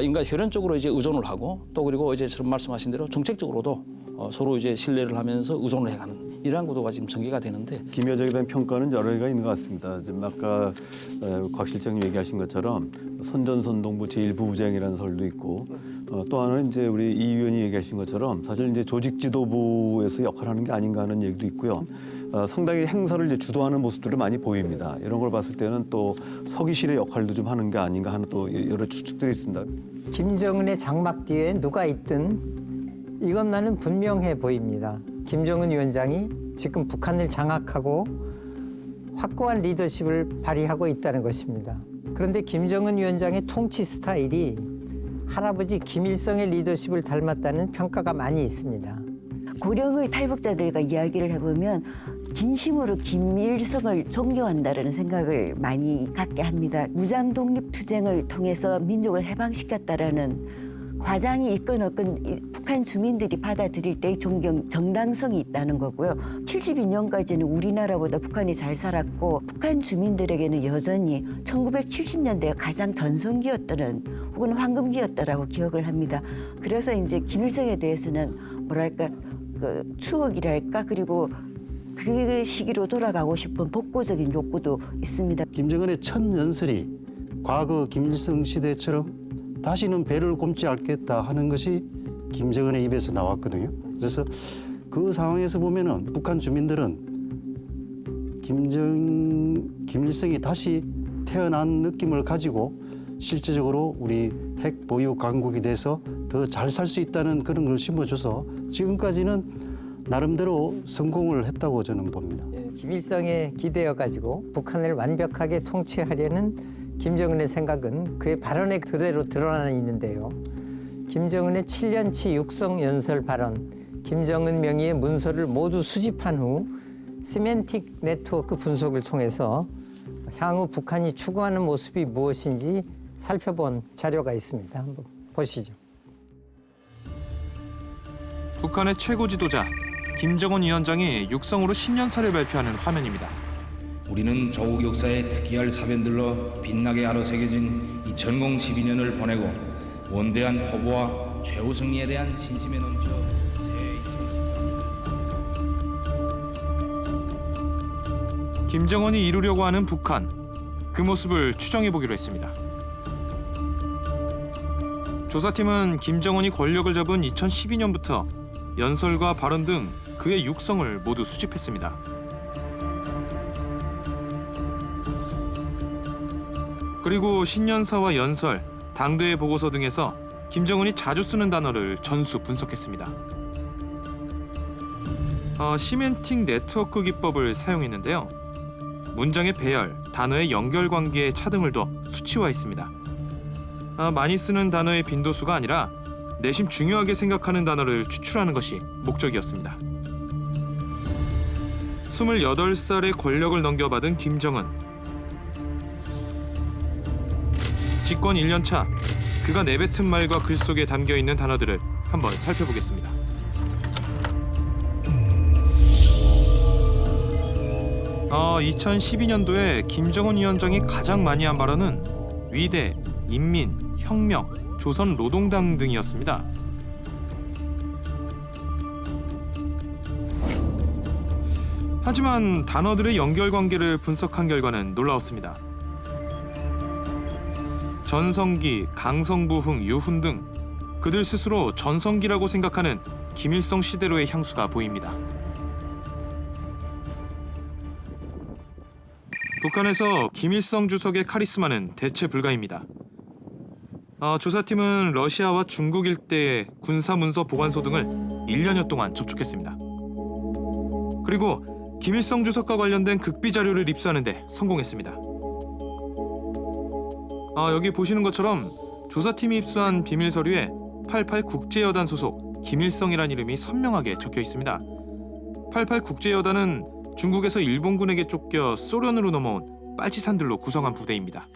Speaker 18: 인간 혈연적으로 이제 의존을 하고 또 그리고 이제 지금 말씀하신 대로 정책적으로도 서로 이제 신뢰를 하면서 의존을 해가는 이러한 구도가 지금 전개가 되는데
Speaker 20: 김여정에 대한 평가는 여러 개가 있는 것 같습니다. 지금 아까 곽 실장님 얘기하신 것처럼 선전선동부 제1부부장이라는 설도 있고 또 하나는 이제 우리 이 의원이 얘기하신 것처럼 사실 이제 조직 지도부에서 역할하는 게 아닌가 하는 얘기도 있고요. 상당히 행사를 이제 주도하는 모습들을 많이 보입니다. 이런 걸 봤을 때는 또 서기실의 역할도 좀 하는 게 아닌가 하는 또 여러 추측들이 있습니다.
Speaker 8: 김정은의 장막 뒤에 누가 있든 이것만은 분명해 보입니다. 김정은 위원장이 지금 북한을 장악하고 확고한 리더십을 발휘하고 있다는 것입니다. 그런데 김정은 위원장의 통치 스타일이 할아버지 김일성의 리더십을 닮았다는 평가가 많이 있습니다.
Speaker 13: 고령의 탈북자들과 이야기를 해보면 진심으로 김일성을 존경한다는 생각을 많이 갖게 합니다. 무장 독립투쟁을 통해서 민족을 해방시켰다라는 과장이 있건 없건 북한 주민들이 받아들일 때의 정당성이 있다는 거고요. 72년까지는 우리나라보다 북한이 잘 살았고 북한 주민들에게는 여전히 1970년대가 가장 전성기였다는 혹은 황금기였다라고 기억을 합니다. 그래서 이제 김일성에 대해서는 뭐랄까 그 추억이랄까 그리고 그 시기로 돌아가고 싶은 복고적인 욕구도 있습니다.
Speaker 12: 김정은의 첫 연설이 과거 김일성 시대처럼 다시는 배를 굼지 않겠다 하는 것이 김정은의 입에서 나왔거든요. 그래서 그 상황에서 보면은 북한 주민들은 김일성이 다시 태어난 느낌을 가지고 실제적으로 우리 핵 보유 강국이 돼서 더 잘 살 수 있다는 그런 걸 심어줘서 지금까지는 나름대로 성공을 했다고 저는 봅니다.
Speaker 8: 김일성에 기대어가지고 북한을 완벽하게 통치하려는 김정은의 생각은 그의 발언에 그대로 드러나 있는데요. 김정은의 7년치 육성 연설 발언, 김정은 명의의 문서를 모두 수집한 후 시멘틱 네트워크 분석을 통해서 향후 북한이 추구하는 모습이 무엇인지 살펴본 자료가 있습니다. 한번 보시죠.
Speaker 21: 북한의 최고 지도자 김정은 위원장이 육성으로 10년사를 발표하는 화면입니다.
Speaker 6: 우리는 조국 역사의 특이할 사변들로 빛나게 아로새겨진 이 전공 12년을 보내고 원대한 포부와 최후 승리에 대한 신심에 넘쳐 새해 2013
Speaker 21: 김정은이 이루려고 하는 북한, 그 모습을 추정해보기로 했습니다. 조사팀은 김정은이 권력을 잡은 2012년부터 연설과 발언 등 그의 육성을 모두 수집했습니다. 그리고 신년사와 연설, 당대회 보고서 등에서 김정은이 자주 쓰는 단어를 전수 분석했습니다. 시멘틱 네트워크 기법을 사용했는데요. 문장의 배열, 단어의 연결관계의 차등을 둬 수치화했습니다. 많이 쓰는 단어의 빈도수가 아니라 내심 중요하게 생각하는 단어를 추출하는 것이 목적이었습니다. 28살의 권력을 넘겨받은 김정은. 집권 1년 차, 그가 내뱉은 말과 글 속에 담겨있는 단어들을 한번 살펴보겠습니다. 아, 2012년도에 김정은 위원장이 가장 많이 한 발언은 위대, 인민, 혁명, 조선 노동당 등이었습니다. 하지만 단어들의 연결관계를 분석한 결과는 놀라웠습니다. 전성기, 강성부흥, 유훈 등 그들 스스로 전성기라고 생각하는 김일성 시대로의 향수가 보입니다. 북한에서 김일성 주석의 카리스마는 대체 불가입니다. 조사팀은 러시아와 중국 일대의 군사문서 보관소 등을 1년여 동안 접촉했습니다. 그리고 김일성 주석과 관련된 극비 자료를 입수하는 데 성공했습니다. 여기 보시는 것처럼 조사팀이 입수한 비밀 서류에 88 국제여단 소속 김일성이라는 이름이 선명하게 적혀 있습니다. 88 국제여단은 중국에서 일본군에게 쫓겨 소련으로 넘어온 빨치산들로 구성한 부대입니다.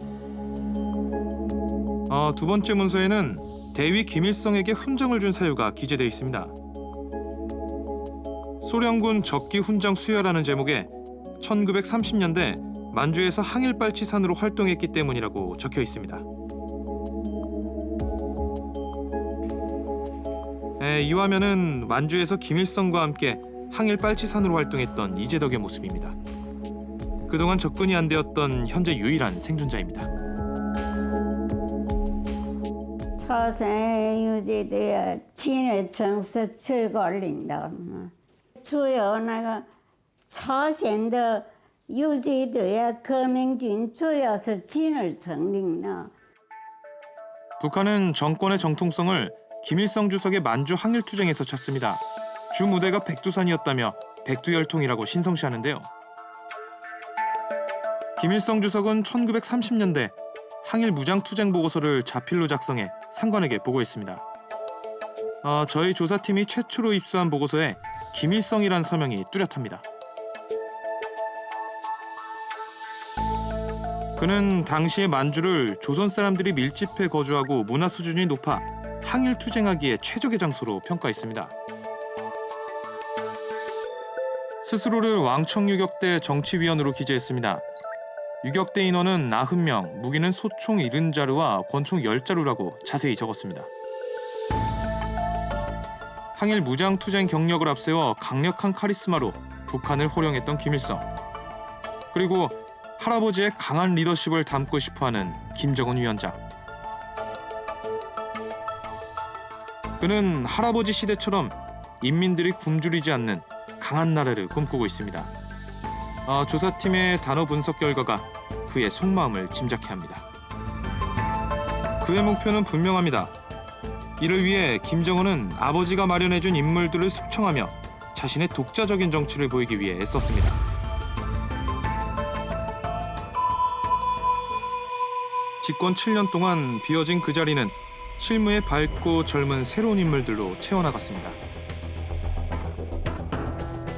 Speaker 21: 두 번째 문서에는 대위 김일성에게 훈장을 준 사유가 기재되어 있습니다. 소련군 적기 훈장 수여라는 제목에 1930년대 만주에서 항일빨치산으로 활동했기 때문이라고 적혀 있습니다. 네, 이 화면은 완주에서 김일성과 함께 항일 빨치산으로 활동했던 이재덕의 모습입니다. 그동안 접근이 안 되었던 현재 유일한 생존자입니다.
Speaker 4: 처생 유지되어 진해청서 최걸린다. 주요 내가 처생도 유지되어 거명진 주여서 진을 정린다.
Speaker 21: 북한은 정권의 정통성을 김일성 주석의 만주 항일투쟁에서 찾습니다. 주 무대가 백두산이었다며 백두열통이라고 신성시하는데요. 김일성 주석은 1930년대 항일 무장투쟁 보고서를 자필로 작성해 상관에게 보고했습니다. 저희 조사팀이 최초로 입수한 보고서에 김일성이란 서명이 뚜렷합니다. 그는 당시의 만주를 조선 사람들이 밀집해 거주하고 문화 수준이 높아 항일 투쟁하기에 최적의 장소로 평가했습니다. 스스로를 왕청유격대 정치위원으로 기재했습니다. 유격대 인원은 90명, 무기는 소총 70자루와 권총 10자루라고 자세히 적었습니다. 항일 무장투쟁 경력을 앞세워 강력한 카리스마로 북한을 호령했던 김일성. 그리고 할아버지의 강한 리더십을 담고 싶어하는 김정은 위원장. 그는 할아버지 시대처럼 인민들이 굶주리지 않는 강한 나라를 꿈꾸고 있습니다. 조사팀의 단어 분석 결과가 그의 속마음을 짐작케 합니다. 그의 목표는 분명합니다. 이를 위해 김정은은 아버지가 마련해준 인물들을 숙청하며 자신의 독자적인 정치를 보이기 위해 애썼습니다. 집권 7년 동안 비어진 그 자리는 실무에 밝고 젊은 새로운 인물들로 채워나갔습니다.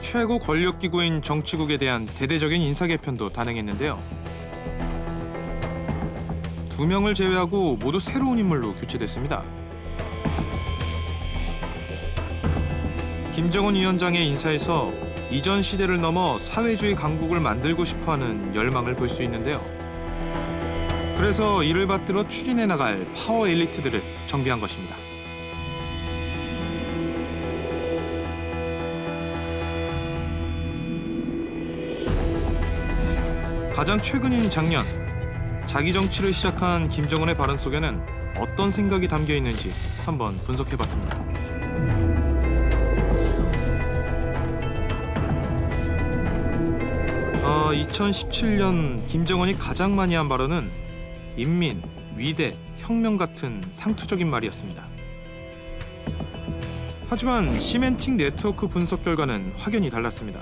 Speaker 21: 최고 권력기구인 정치국에 대한 대대적인 인사개편도 단행했는데요. 2명을 제외하고 모두 새로운 인물로 교체됐습니다. 김정은 위원장의 인사에서 이전 시대를 넘어 사회주의 강국을 만들고 싶어하는 열망을 볼 수 있는데요. 그래서 이를 받들어 추진해 나갈 파워 엘리트들을 정비한 것입니다. 가장 최근인 작년, 자기 정치를 시작한 김정은의 발언 속에는 어떤 생각이 담겨 있는지 한번 분석해봤습니다. 아, 2017년 김정은이 가장 많이 한 발언은 인민, 위대, 혁명 같은 상투적인 말이었습니다. 하지만 시멘틱 네트워크 분석 결과는 확연히 달랐습니다.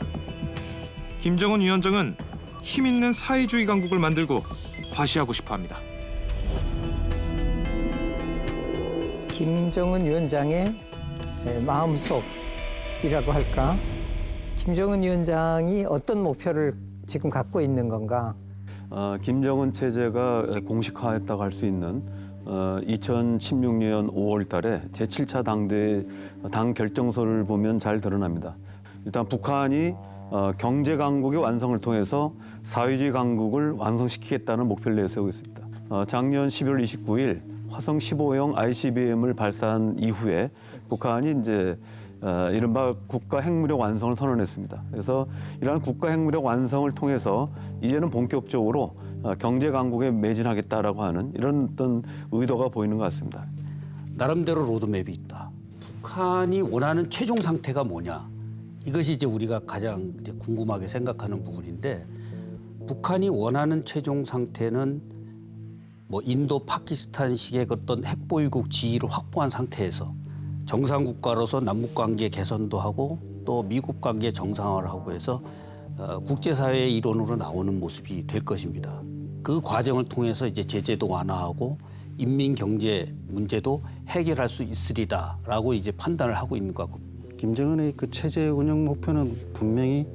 Speaker 21: 김정은 위원장은 힘있는 사회주의 강국을 만들고 과시하고 싶어합니다.
Speaker 8: 김정은 위원장의 마음속이라고 할까? 김정은 위원장이 어떤 목표를 지금 갖고 있는 건가?
Speaker 20: 김정은 체제가 공식화했다고 할 수 있는 2016년 5월 달에 제7차 당대회 당 결정서를 보면 잘 드러납니다. 일단 북한이 경제 강국의 완성을 통해서 사회주의 강국을 완성시키겠다는 목표를 내세우고 있습니다. 작년 12월 29일 화성 15형 ICBM을 발사한 이후에 북한이 이제 이른바 국가 핵무력 완성을 선언했습니다. 그래서 이러한 국가 핵무력 완성을 통해서 이제는 본격적으로 경제 강국에 매진하겠다라고 하는 이런 어떤 의도가 보이는 것 같습니다.
Speaker 17: 나름대로 로드맵이 있다. 북한이 원하는 최종 상태가 뭐냐? 이것이 이제 우리가 가장 이제 궁금하게 생각하는 부분인데, 북한이 원하는 최종 상태는 뭐 인도 파키스탄식의 어떤 핵보유국 지위를 확보한 상태에서 정상 국가로서 남북 관계 개선도 하고 또 미국 관계 정상화를 하고 해서 국제사회의 일원으로 나오는 모습이 될 것입니다. 그 과정을 통해서 이제 제재도 완화하고 인민 경제 문제도 해결할 수 있으리다라고 이제 판단을 하고 있는 것 같고.
Speaker 12: 김정은의 그 체제 운영 목표는 분명히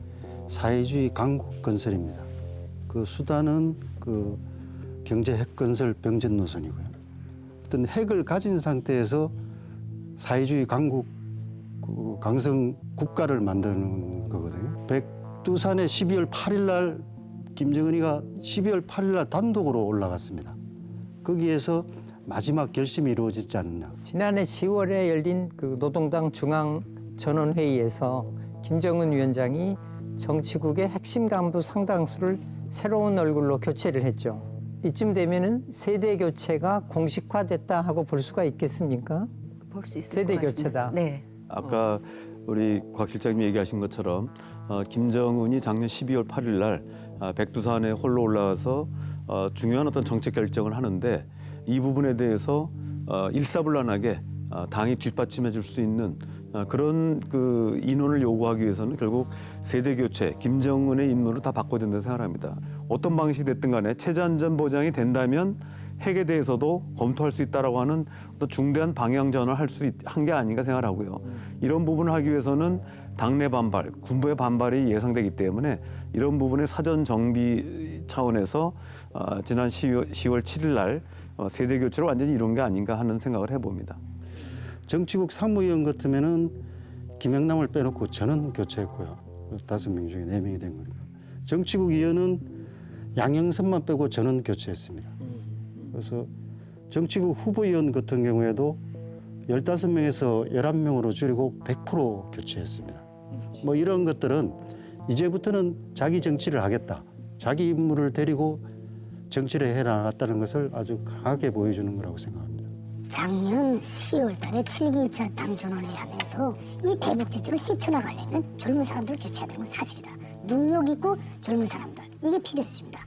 Speaker 12: 사회주의 강국 건설입니다. 그 수단은 그 경제 핵 건설 병전 노선이고요. 어떤 핵을 가진 상태에서 사회주의 강국 그 강성 국가를 만드는 거거든요. 백두산에 12월 8일 날 김정은이가 12월 8일 날 단독으로 올라갔습니다. 거기에서 마지막 결심이 이루어지지 않느냐.
Speaker 8: 지난해 10월에 열린 그 노동당 중앙 전원회의에서 김정은 위원장이 정치국의 핵심 간부 상당수를 새로운 얼굴로 교체를 했죠. 이쯤 되면은 세대 교체가 공식화됐다 하고 볼 수가 있겠습니까?
Speaker 13: 볼 수 있을
Speaker 8: 세대
Speaker 13: 것 같습니다.
Speaker 8: 교체다.
Speaker 13: 네.
Speaker 20: 아까 우리 곽 실장님이 얘기하신 것처럼 김정은이 작년 12월 8일 날 백두산에 홀로 올라가서 중요한 어떤 정책 결정을 하는데 이 부분에 대해서 일사불란하게 당이 뒷받침해 줄 수 있는 그런 그 인원을 요구하기 위해서는 결국 세대 교체, 김정은의 임무를 다 바꿔야 된다고 생각합니다. 어떤 방식이 됐든 간에 체제 안전 보장이 된다면 핵에 대해서도 검토할 수 있다라고 하는 또 중대한 방향 전환을 한 게 아닌가 생각하고요. 이런 부분을 하기 위해서는 당내 반발, 군부의 반발이 예상되기 때문에 이런 부분의 사전 정비 차원에서 지난 10월 7일 날 세대 교체를 완전히 이룬 게 아닌가 하는 생각을 해봅니다.
Speaker 12: 정치국 사무위원 같으면은 김영남을 빼놓고 저는 교체했고요. 5명 중에 4명이 된 거니까. 정치국 위원은 양영선만 빼고 저는 교체했습니다. 그래서 정치국 후보위원 같은 경우에도 15명에서 11명으로 줄이고 100% 교체했습니다. 뭐 이런 것들은 이제부터는 자기 정치를 하겠다. 자기 인물을 데리고 정치를 해나갔다는 것을 아주 강하게 보여주는 거라고 생각합니다.
Speaker 14: 작년 10월 달에 7기 당전원회 하면서 이 대북 지지를 헤쳐나가려면 젊은 사람들을 교체해야 되는 건 사실이다. 능력 있고 젊은 사람들, 이게 필요했습니다.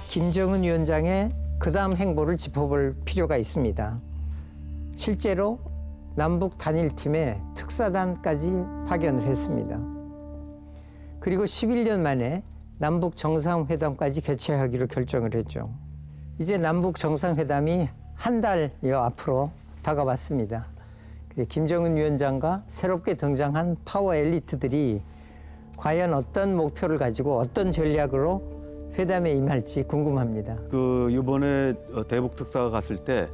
Speaker 8: 김정은 위원장의 그다음 행보를 짚어볼 필요가 있습니다. 실제로 남북 단일팀에 특사단까지 파견을 했습니다. 그리고 11년 만에 남북 정상회담까지 개최하기로 결정을 했죠. 이제 남북 정상회담이 한 달여 앞으로 다가왔습니다. 김정은 위원장과 새롭게 등장한 파워 엘리트들이 과연 어떤 목표를 가지고 어떤 전략으로 회담에 임할지 궁금합니다.
Speaker 20: 이번에 대북 특사가 갔을 때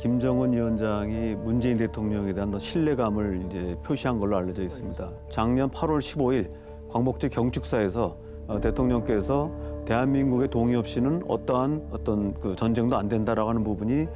Speaker 20: 김정은 위원장이 문재인 대통령에 대한 신뢰감을 이제 표시한 걸로 알려져 있습니다. 작년 8월 15일 광복절 경축사에서 대통령께서 대한민국의 동의 없이는 어떠한 어떤 그 전쟁도 안 된다라고 하는 부분이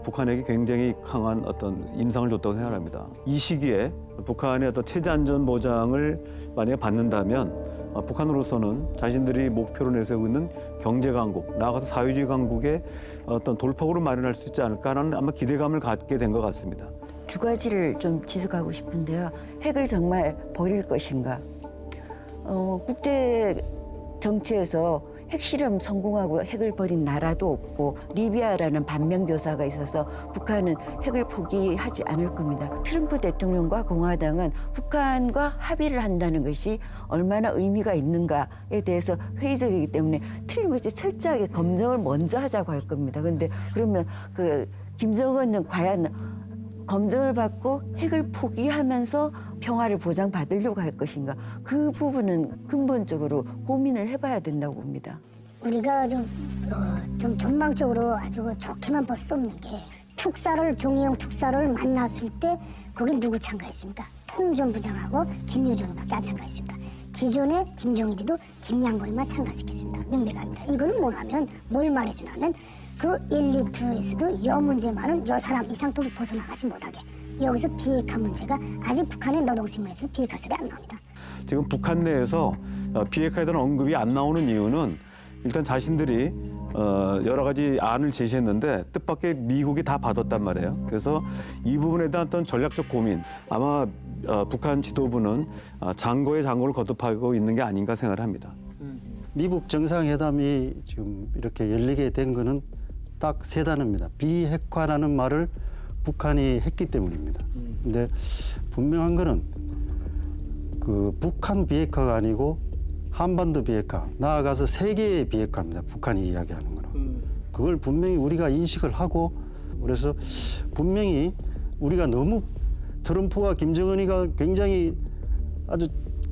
Speaker 20: 북한에게 굉장히 강한 어떤 인상을 줬다고 생각합니다. 이 시기에 북한의 어떤 체제 안전 보장을 만약에 받는다면 북한으로서는 자신들이 목표로 내세우고 있는 경제 강국, 나아가서 사회주의 강국의 어떤 돌파구를 마련할 수 있지 않을까라는 아마 기대감을 갖게 된 것 같습니다.
Speaker 13: 두 가지를 좀 지적하고 싶은데요. 핵을 정말 버릴 것인가? 국제 정치에서 핵실험 성공하고 핵을 버린 나라도 없고 리비아라는 반면교사가 있어서 북한은 핵을 포기하지 않을 겁니다. 트럼프 대통령과 공화당은 북한과 합의를 한다는 것이 얼마나 의미가 있는가에 대해서 회의적이기 때문에 틀림없이 철저하게 검증을 먼저 하자고 할 겁니다. 그런데 그러면 김정은은 과연 검증을 받고 핵을 포기하면서 평화를 보장받으려고 할 것인가? 그 부분은 근본적으로 고민을 해봐야 된다고 봅니다.
Speaker 14: 우리가 좀 전망적으로 아주 좋게만 볼 수 없는 게 정의용 특사를 만났을 때 거기 누구 참가했습니까? 통전 부장하고 김여정밖에 안 참가했습니다. 기존에 김정일이도 김양걸만 참가시켰습니다. 명백합니다. 이거는 뭐냐면 뭘 말해주냐면 그 엘리트에서도 여 문제만은 여 사람 이상 또 벗어나가지 못하게 여기서 비핵화 문제가 아직 북한의 노동신문에서 비핵화 소리 안 나옵니다.
Speaker 20: 지금 북한 내에서 비핵화에 대한 언급이 안 나오는 이유는 일단 자신들이 여러 가지 안을 제시했는데 뜻밖의 미국이 다 받았단 말이에요. 그래서 이 부분에 대한 어떤 전략적 고민, 아마 북한 지도부는 장고의 장고를 거듭하고 있는 게 아닌가 생각을 합니다.
Speaker 12: 미국 정상회담이 지금 이렇게 열리게 된 거는 딱 세 단어입니다. 비핵화라는 말을 북한이 했기 때문입니다. 근데 분명한 거는 그 북한 비핵화가 아니고 한반도 비핵화, 나아가서 세계의 비핵화입니다. 북한이 이야기하는 거는. 그걸 분명히 우리가 인식을 하고, 그래서 분명히 우리가 너무 트럼프와 김정은이가 굉장히 아주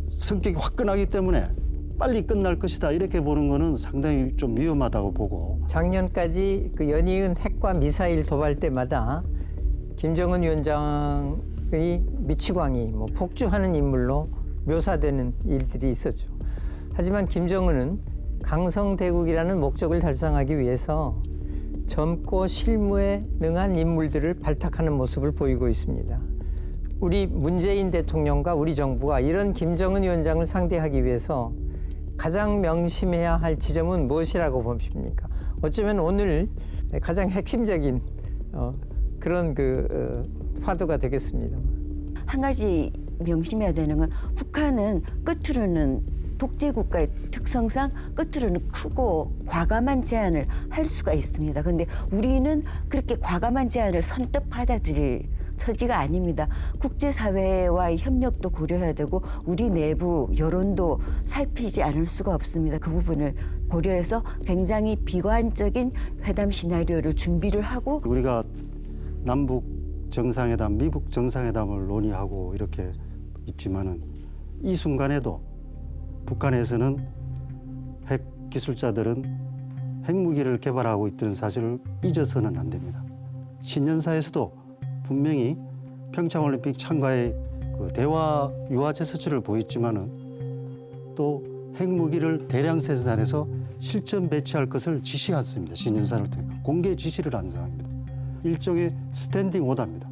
Speaker 12: 성격이 화끈하기 때문에 빨리 끝날 것이다 이렇게 보는 거는 상당히 좀 위험하다고 보고
Speaker 8: 작년까지 그 연이은 핵과 미사일 도발 때마다 김정은 위원장의 미치광이 뭐 폭주하는 인물로 묘사되는 일들이 있었죠. 하지만 김정은은 강성대국이라는 목적을 달성하기 위해서 젊고 실무에 능한 인물들을 발탁하는 모습을 보이고 있습니다. 우리 문재인 대통령과 우리 정부가 이런 김정은 위원장을 상대하기 위해서 가장 명심해야 할 지점은 무엇이라고 보십니까? 어쩌면 오늘 가장 핵심적인 그런 화두가 되겠습니다.
Speaker 13: 한 가지 명심해야 되는 건 북한은 끝으로는 독재국가의 특성상 끝으로는 크고 과감한 제안을 할 수가 있습니다. 그런데 우리는 그렇게 과감한 제안을 선뜻 받아들일 처지가 아닙니다. 국제사회와의 협력도 고려해야 되고 우리 내부 여론도 살피지 않을 수가 없습니다. 그 부분을 고려해서 굉장히 비관적인 회담 시나리오를 준비를 하고
Speaker 12: 우리가 남북 정상회담, 미북 정상회담을 논의하고 이렇게 있지만은 이 순간에도 북한에서는 핵 기술자들은 핵무기를 개발하고 있다는 사실을 잊어서는 안 됩니다. 신년사에서도 분명히 평창올림픽 참가의 그 대화 유화 제스처를 보였지만은 또 핵무기를 대량 생산해서 실전 배치할 것을 지시했습니다. 신년사를 통해 공개 지시를 한 상황입니다. 일종의 스탠딩 오더입니다.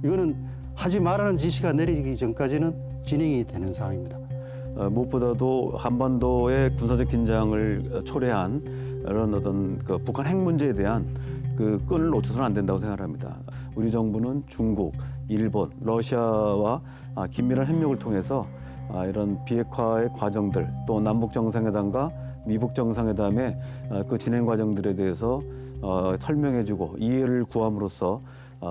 Speaker 12: 이거는 하지 말라는 지시가 내리기 전까지는 진행이 되는 상황입니다.
Speaker 20: 무엇보다도 한반도의 군사적 긴장을 초래한 이런 어떤 그 북한 핵 문제에 대한 그 끈을 놓쳐서는 안 된다고 생각합니다. 우리 정부는 중국, 일본, 러시아와 긴밀한 협력을 통해서 이런 비핵화의 과정들 또 남북 정상회담과 미북 정상회담의 그 진행 과정들에 대해서 설명해주고 이해를 구함으로써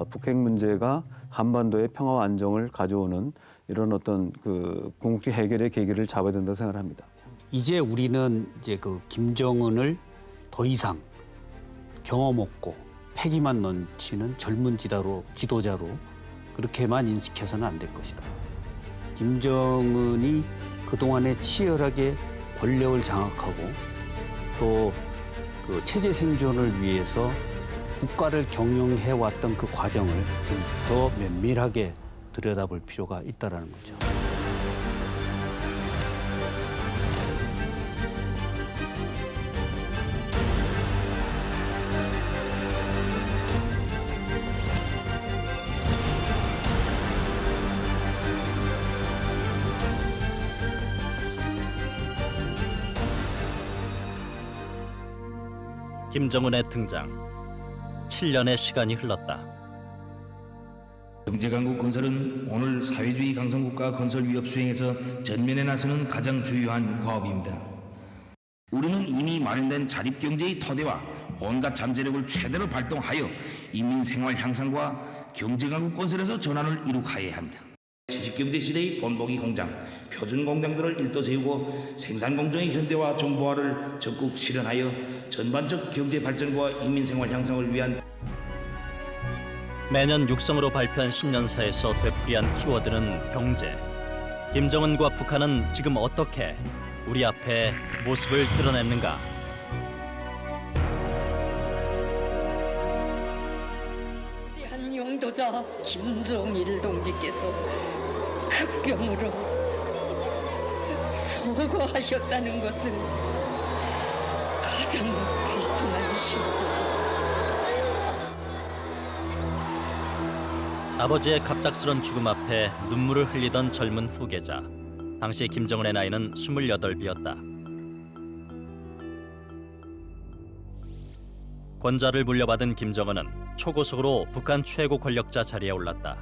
Speaker 20: 북핵 문제가 한반도의 평화와 안정을 가져오는 이런 어떤 그 궁극적 해결의 계기를 잡아야 된다고 생각합니다.
Speaker 17: 이제 우리는 이제 그 김정은을 더 이상 경험 없고 패기만 넘치는 젊은 지도자로 그렇게만 인식해서는 안 될 것이다. 김정은이 그동안에 치열하게 권력을 장악하고 또 그 체제 생존을 위해서 국가를 경영해왔던 그 과정을 좀 더 면밀하게 들여다볼 필요가 있다는 거죠.
Speaker 9: 김정은의 등장. 7년의 시간이 흘렀다.
Speaker 6: 경제강국 건설은 오늘 사회주의 강성국가 건설 위협 수행에서 전면에 나서는 가장 주요한 과업입니다. 우리는 이미 마련된 자립경제의 토대와 온갖 잠재력을 최대로 발동하여 인민 생활 향상과 경제강국 건설에서 전환을 이룩하여야 합니다. 지식경제 시대의 본보기 공장, 표준 공장들을 일도 세우고 생산공정의 현대화 정보화를 적극 실현하여 전반적 경제 발전과 인민 생활 향상을 위한
Speaker 9: 매년 육성으로 발표한 신년사에서 되풀이한 키워드는 경제. 김정은과 북한은 지금 어떻게 우리 앞에 모습을 드러냈는가?
Speaker 10: 한 용도자 김정일 동지께서 극경으로 서거하셨다는 것은 가장 비통한 실정입니다.
Speaker 9: 아버지의 갑작스런 죽음 앞에 눈물을 흘리던 젊은 후계자. 당시 김정은의 나이는 28이었다. 권좌를 물려받은 김정은은 초고속으로 북한 최고 권력자 자리에 올랐다.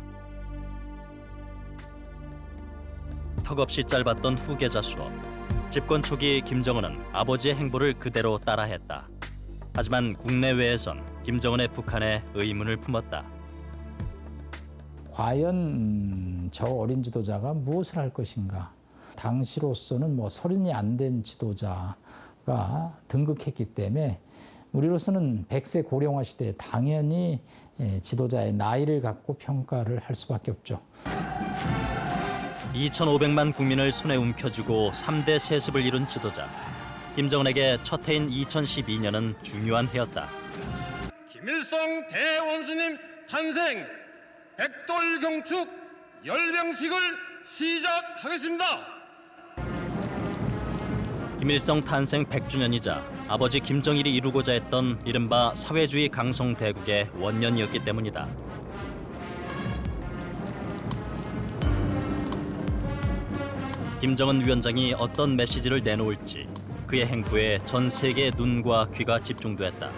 Speaker 9: 턱없이 짧았던 후계자 수업. 집권 초기 김정은은 아버지의 행보를 그대로 따라했다. 하지만 국내외에선 김정은의 북한에 의문을 품었다.
Speaker 11: 과연 저 어린 지도자가 무엇을 할 것인가? 당시로서는 뭐 30이 안 된 지도자가 등극했기 때문에 우리로서는 100세 고령화 시대에 당연히 지도자의 나이를 갖고 평가를 할 수밖에 없죠.
Speaker 9: 2,500만 국민을 손에 움켜쥐고 3대 세습을 이룬 지도자. 김정은에게 첫 해인 2012년은 중요한 해였다.
Speaker 1: 김일성 대원수님 탄생 백돌 경축 열병식을 시작하겠습니다.
Speaker 9: 김일성 탄생 100주년이자 아버지 김정일이 이루고자 했던 이른바 사회주의 강성 대국의 원년이었기 때문이다. 김정은 위원장이 어떤 메시지를 내놓을지 그의 행보에 전 세계의 눈과 귀가 집중됐다.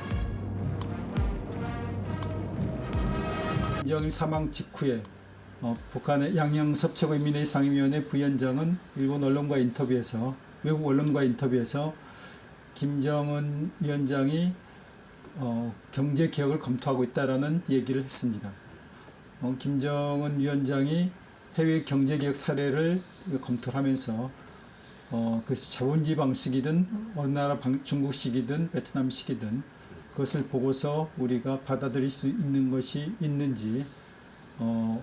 Speaker 2: 김정일 사망 직후에 북한의 양양섭 최고인민회의 상임위원회 부위원장은 일본 언론과 인터뷰에서 외국 언론과 인터뷰에서 김정은 위원장이 경제 개혁을 검토하고 있다라는 얘기를 했습니다. 김정은 위원장이 해외 경제 개혁 사례를 검토를 하면서 그것이 자본주의 방식이든 어느 나라 중국식이든 베트남식이든 그것을 보고서 우리가 받아들일 수 있는 것이 있는지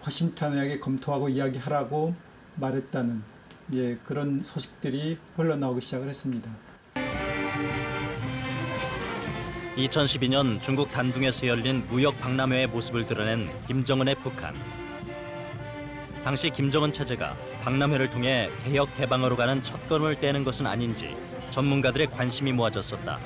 Speaker 2: 허심탄회하게 검토하고 이야기하라고 말했다는 그런 소식들이 흘러나오기 시작을 했습니다.
Speaker 9: 2012년 중국 단둥에서 열린 무역 박람회의 모습을 드러낸 김정은의 북한. 당시 김정은 체제가 박람회를 통해 개혁 개방으로 가는 첫 걸음을 떼는 것은 아닌지 전문가들의 관심이 모아졌었다.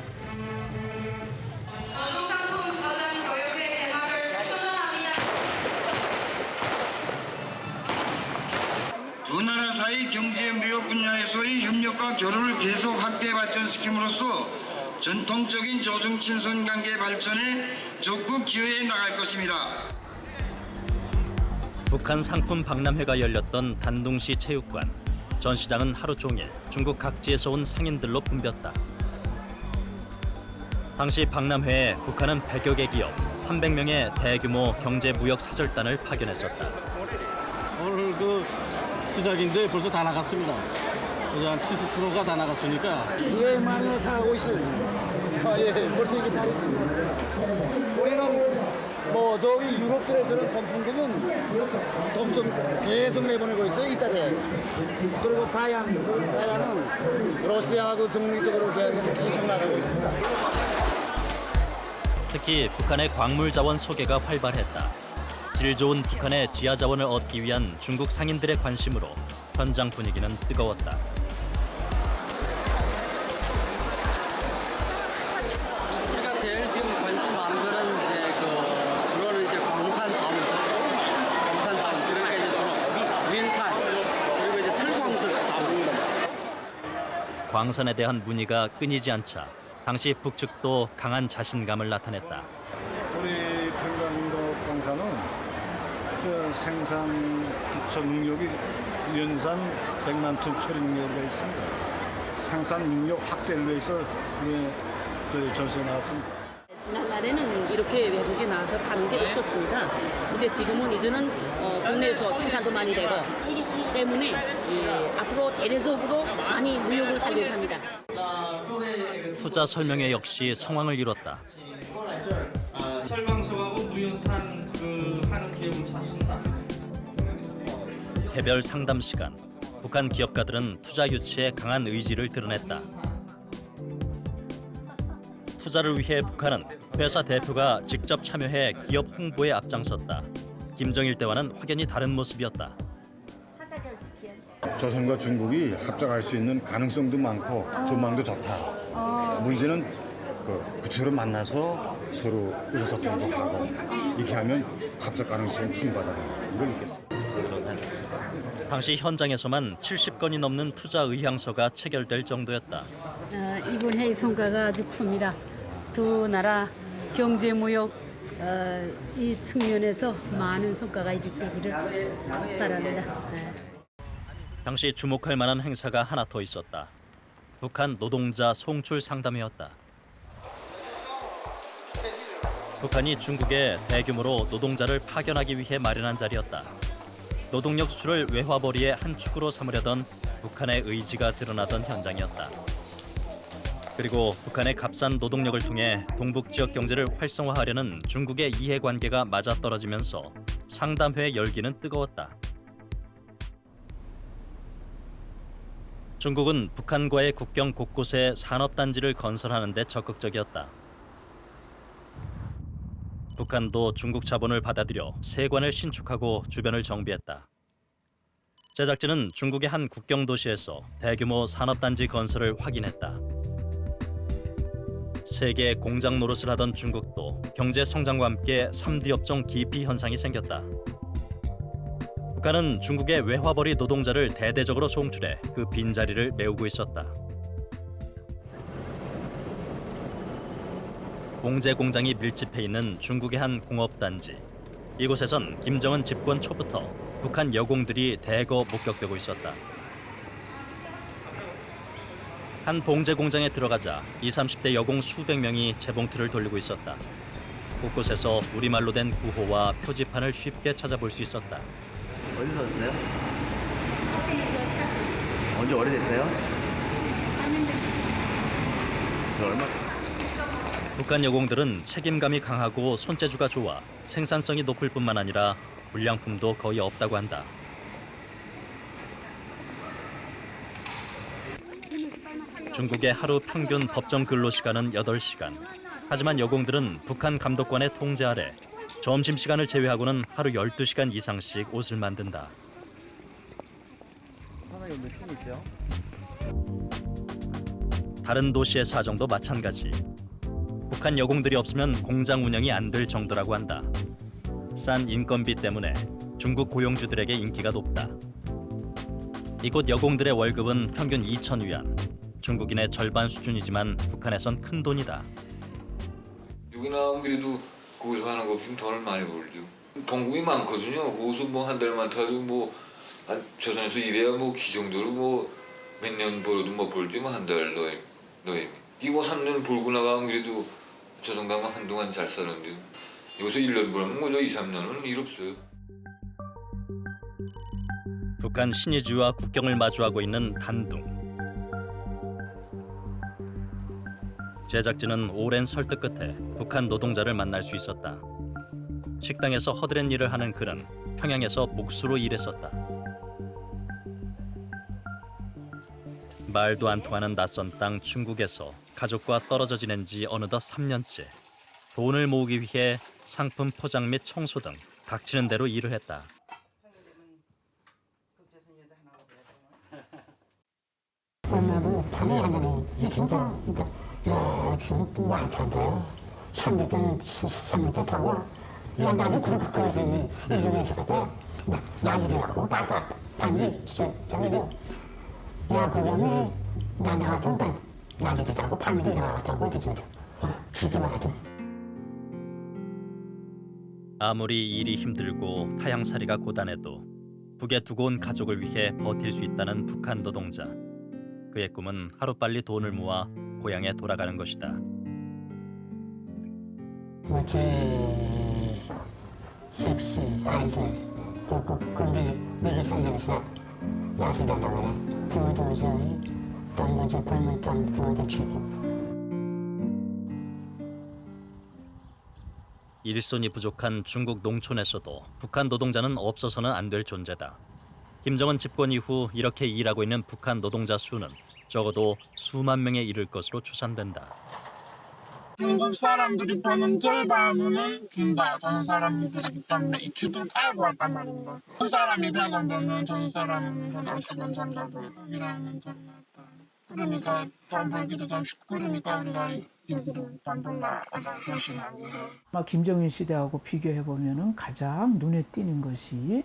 Speaker 15: 두 나라 사이 경제 무역 분야에서의 협력과 교류를 계속 확대 발전시킴으로써 전통적인 조중 친선 관계 발전에 적극 기여해 나갈 것입니다.
Speaker 9: 북한 상품 박람회가 열렸던 단둥시 체육관. 전시장은 하루 종일 중국 각지에서 온 상인들로 붐볐다. 당시 박람회에 북한은 100여 개 기업, 300명의 대규모 경제 무역 사절단을 파견했었다.
Speaker 16: 오늘 시작인데 벌써 다 나갔습니다. 이제 한 70%가 다 나갔으니까.
Speaker 19: 예, 많이 사고 있어요. 예, 벌써 이게 다 있습니다. 우리는 저기 유럽들의 저런 선풍기는 돈 계속 내보내고 있어요, 이달에. 그리고 바야는 러시아하고 정리적으로 계약해서 계속 나가고 있습니다.
Speaker 9: 특히 북한의 광물 자원 소개가 활발했다. 질 좋은 북한의 지하 자원을 얻기 위한 중국 상인들의 관심으로 현장 분위기는 뜨거웠다.
Speaker 25: 우리가 제일 지금 관심 많은 거는 주로는 광산 자원, 그러니까 이제 주로 윈탄 그리고 이제 철광석 자원입니다.
Speaker 9: 광산에 대한 문의가 끊이지 않자 당시 북측도 강한 자신감을 나타냈다.
Speaker 26: 우리 평강인도 광산은 생산 기초 능력이 연산 100만 톤 처리 능력으로 되어 있습니다. 생산 능력 확대를 위해서 전시에 나왔습니다.
Speaker 27: 지난날에는 이렇게 외국에 나와서 파는 게 없었습니다. 근데 지금은 이제는 국내에서 생산도 많이 되고 때문에 앞으로 대대적으로 많이 무역을 하려고 합니다.
Speaker 9: 투자 설명회 역시 성황을 이뤘다.
Speaker 28: 철광석하고 무연탄 하는 기업을 찾습니다.
Speaker 9: 개별 상담 시간. 북한 기업가들은 투자 유치에 강한 의지를 드러냈다. 투자를 위해 북한은 회사 대표가 직접 참여해 기업 홍보에 앞장섰다. 김정일 때와는 확연히 다른 모습이었다.
Speaker 26: 조선과 중국이 합작할 수 있는 가능성도 많고 전망도 좋다. 문제는 구체로 만나서 서로 의사소통도 하고 이렇게 하면 합작 가능성이 풍부하다는 걸 느꼈습니다.
Speaker 9: 당시 현장에서만 70건이 넘는 투자 의향서가 체결될 정도였다.
Speaker 27: 이번 회의 성과가 아주 큽니다. 두 나라 경제 무역 이 측면에서 많은 성과가 이룩되기를 바랍니다.
Speaker 9: 당시 주목할 만한 행사가 하나 더 있었다. 북한 노동자 송출 상담회였다. 북한이 중국에 대규모로 노동자를 파견하기 위해 마련한 자리였다. 노동력 수출을 외화벌이의 한 축으로 삼으려던 북한의 의지가 드러나던 현장이었다. 그리고 북한의 값싼 노동력을 통해 동북 지역 경제를 활성화하려는 중국의 이해관계가 맞아떨어지면서 상담회의 열기는 뜨거웠다. 중국은 북한과의 국경 곳곳에 산업단지를 건설하는 데 적극적이었다. 북한도 중국 자본을 받아들여 세관을 신축하고 주변을 정비했다. 제작진은 중국의 한 국경 도시에서 대규모 산업단지 건설을 확인했다. 세계 공장 노릇을 하던 중국도 경제 성장과 함께 3D 업종 기피 현상이 생겼다. 북한은 중국의 외화벌이 노동자를 대대적으로 송출해 그 빈자리를 메우고 있었다. 봉제 공장이 밀집해 있는 중국의 한 공업단지. 이곳에선 김정은 집권 초부터 북한 여공들이 대거 목격되고 있었다. 한 봉제 공장에 들어가자 20, 30대 여공 수백 명이 재봉틀을 돌리고 있었다. 곳곳에서 우리말로 된 구호와 표지판을 쉽게 찾아볼 수 있었다.
Speaker 28: 어디서 왔어요? 언제 오래됐어요? 얼마?
Speaker 9: 북한 여공들은 책임감이 강하고 손재주가 좋아 생산성이 높을 뿐만 아니라 불량품도 거의 없다고 한다. 중국의 하루 평균 법정 근로시간은 8시간. 하지만 여공들은 북한 감독관의 통제 아래 점심시간을 제외하고는 하루 12시간 이상씩 옷을 만든다.
Speaker 28: 사장님 몇 분 있어요?
Speaker 9: 다른 도시의 사정도 마찬가지. 북한 여공들이 없으면 공장 운영이 안 될 정도라고 한다. 싼 인건비 때문에 중국 고용주들에게 인기가 높다. 이곳 여공들의 월급은 평균 2,000위안. 중국인의 절반 수준이지만 북한에선 큰 돈이다.
Speaker 3: 여기 나오면 그래도 거기서 하는 거 없으면 돈을 많이 벌죠. 동국이 많거든요. 거기서 뭐 한 달만 타도 뭐 조선에서 일해야 뭐 기정도로 뭐 몇 년 벌어도 뭐 벌지 뭐 한 달 노임. 이거 3년 벌고 나가면 그래도 조선 가면 한동안 잘 사는데 여기서 1년 벌면 뭐 2, 3년은 일 없어요.
Speaker 9: 북한 신의주와 국경을 마주하고 있는 단둥. 제작진은 오랜 설득 끝에 북한 노동자를 만날 수 있었다. 식당에서 허드렛 일을 하는 그는 평양에서 목수로 일했었다. 말도 안 통하는 낯선 땅 중국에서 가족과 떨어져 지낸 지 어느덧 3년째. 돈을 모으기 위해 상품 포장 및 청소 등 닥치는 대로 일을 했다.
Speaker 4: 엄마도 밤에 하면은 진짜 중국도 많던데요. 3m 타고 야 나도 거기서 이쪽에 있었거든. 나중에라고 밤에 저기도 야 그러면 나 나갔던 낮에도 자고 밤에도 나갔다고 그러죠. 그렇게 말하죠.
Speaker 9: 아무리 일이 힘들고 타향살이가 고단해도 북에 두고 온 가족을 위해 버틸 수 있다는 북한 노동자. 그의 꿈은 하루빨리 돈을 모아 고향에 돌아가는 것이다.
Speaker 4: 제 섹시 아이들 그게 매일 살면서 나서간다고 그래. 부모도 저희 돈 먼저 벌면 돈 부모도 주고.
Speaker 9: 일손이 부족한 중국 농촌에서도 북한 노동자는 없어서는 안 될 존재다. 김정은 집권 이후 이렇게 일하고 있는 북한 노동자 수는 적어도 수만 명에 이를 것으로 추산된다.
Speaker 4: 중국 사람들이 버는 절반은 준다. 전 사람들이기 때문에 익히든 알고 왔단 말입니다. 그 사람이 100원 벌면 전 사람은 50원 정도 벌고 일하는 좀 낫다. 그러니까 돈 벌기도 좀 쉽고 그러니까 우리가 여기도 돈 벌라 열심히 하고 해요.
Speaker 5: 김정일 시대하고 비교해 보면은 가장 눈에 띄는 것이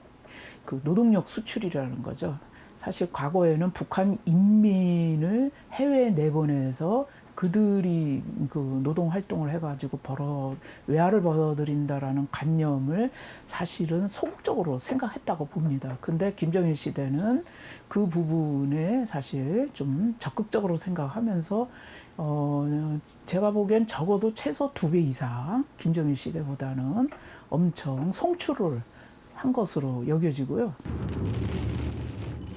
Speaker 5: 그 노동력 수출이라는 거죠. 사실 과거에는 북한 인민을 해외에 내보내서 그들이 그 노동 활동을 해가지고 외화를 벌어들인다라는 관념을 사실은 소극적으로 생각했다고 봅니다. 근데 김정일 시대는 그 부분에 사실 좀 적극적으로 생각하면서 제가 보기엔 적어도 최소 2배 이상 김정일 시대보다는 엄청 성출을 한 것으로 여겨지고요.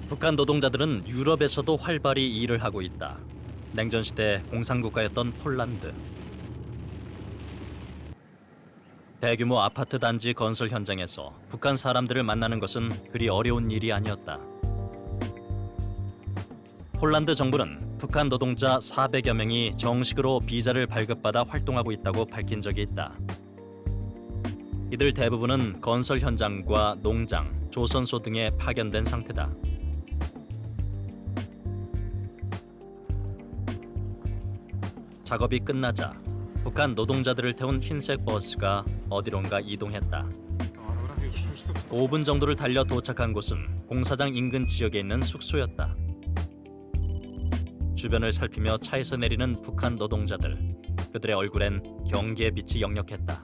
Speaker 9: 북한 노동자들은 유럽에서도 활발히 일을 하고 있다. 냉전시대 공산국가였던 폴란드. 대규모 아파트 단지 건설 현장에서 북한 사람들을 만나는 것은 그리 어려운 일이 아니었다. 폴란드 정부는 북한 노동자 400여 명이 정식으로 비자를 발급받아 활동하고 있다고 밝힌 적이 있다. 이들 대부분은 건설 현장과 농장, 조선소 등에 파견된 상태다. 작업이 끝나자 북한 노동자들을 태운 흰색 버스가 어디론가 이동했다. 5분 정도를 달려 도착한 곳은 공사장 인근 지역에 있는 숙소였다. 주변을 살피며 차에서 내리는 북한 노동자들. 그들의 얼굴엔 경계의 빛이 역력했다.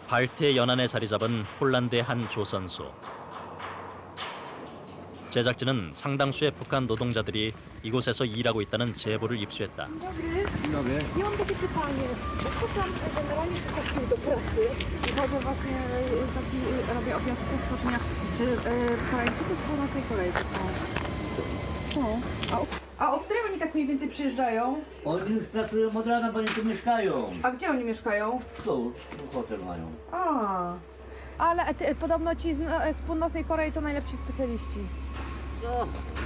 Speaker 9: 발트해 연안에 자리 잡은 폴란드의 한 조선소. 제작진은 상당수의 북한 노동자들이 이곳에서 일하고 있다는 제보를 입수했다.
Speaker 7: Ja mam takie pytanie. Szukam generalnie chłopców do pracy i chodzę właśnie robię objazd postocznia. Czy Koreańczycy z północnej Korei są? A o której oni tak mniej więcej przyjeżdżają?
Speaker 8: Oni już pracują od rana, bo oni tu mieszkają.
Speaker 7: A gdzie oni mieszkają?
Speaker 8: Tu hotel mają.
Speaker 7: Ale podobno ci z północnej Korei to najlepsi specjaliści.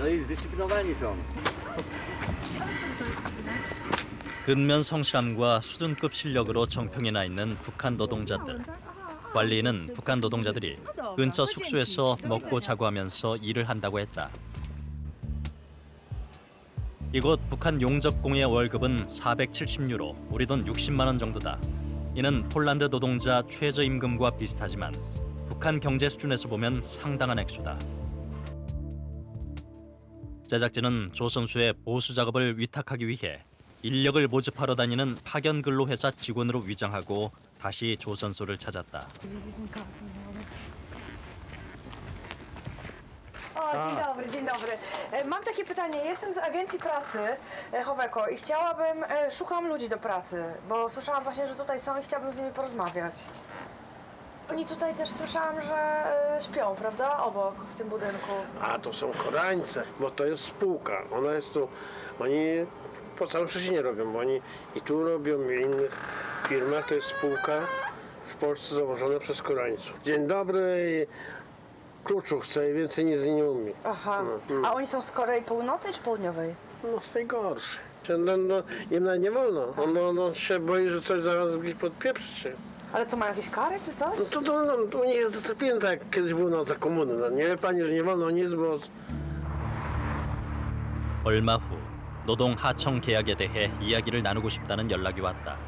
Speaker 8: No i zdyscyplinowani są.
Speaker 9: 근면 성실함과 수준급 실력으로 정평이 나 있는 북한 노동자들. 관리인은 북한 노동자들이 근처 숙소에서 먹고 자고 하면서 일을 한다고 했다. 이곳 북한 용접공의 월급은 470유로, 우리 돈 60만 원 정도다. 이는 폴란드 노동자 최저임금과 비슷하지만 북한 경제 수준에서 보면 상당한 액수다. 제작진은 조선소에 보수 작업을 위탁하기 위해 인력을 모집하러 다니는 파견 근로회사 직원으로 위장하고 다시 조선소를 찾았다.
Speaker 7: Dzień dobry. Mam takie pytanie. Jestem z agencji pracy Howeko i szukam ludzi do pracy, bo słyszałam właśnie, że tutaj są i chciałabym z nimi porozmawiać. Oni tutaj też słyszałam, że śpią, prawda? Obok, w tym budynku.
Speaker 14: A to są Koreańcy, bo to jest spółka. Ona jest tu, oni po całym Szczecinie robią, bo oni i tu robią, i w innych firmach. To jest spółka w Polsce założona przez Koreańców. Dzień dobry, kluczu chcę i więcej nic nie umie.
Speaker 7: Aha. A oni są z Korei Północnej czy Południowej?
Speaker 14: No z tej gorszej. Im nawet nie wolno. On się boi, że coś zaraz gdzieś podpieprzy się.
Speaker 7: Ale co, mają jakieś kary czy coś?
Speaker 14: No to u nich jest dyscyplina, tak jak kiedyś było za komuny. No, nie wie pani, że nie wolno nic, bo...
Speaker 9: 얼마 후 노동 하청 계약에 대해 이야기를 나누고 싶다는 연락이 왔다.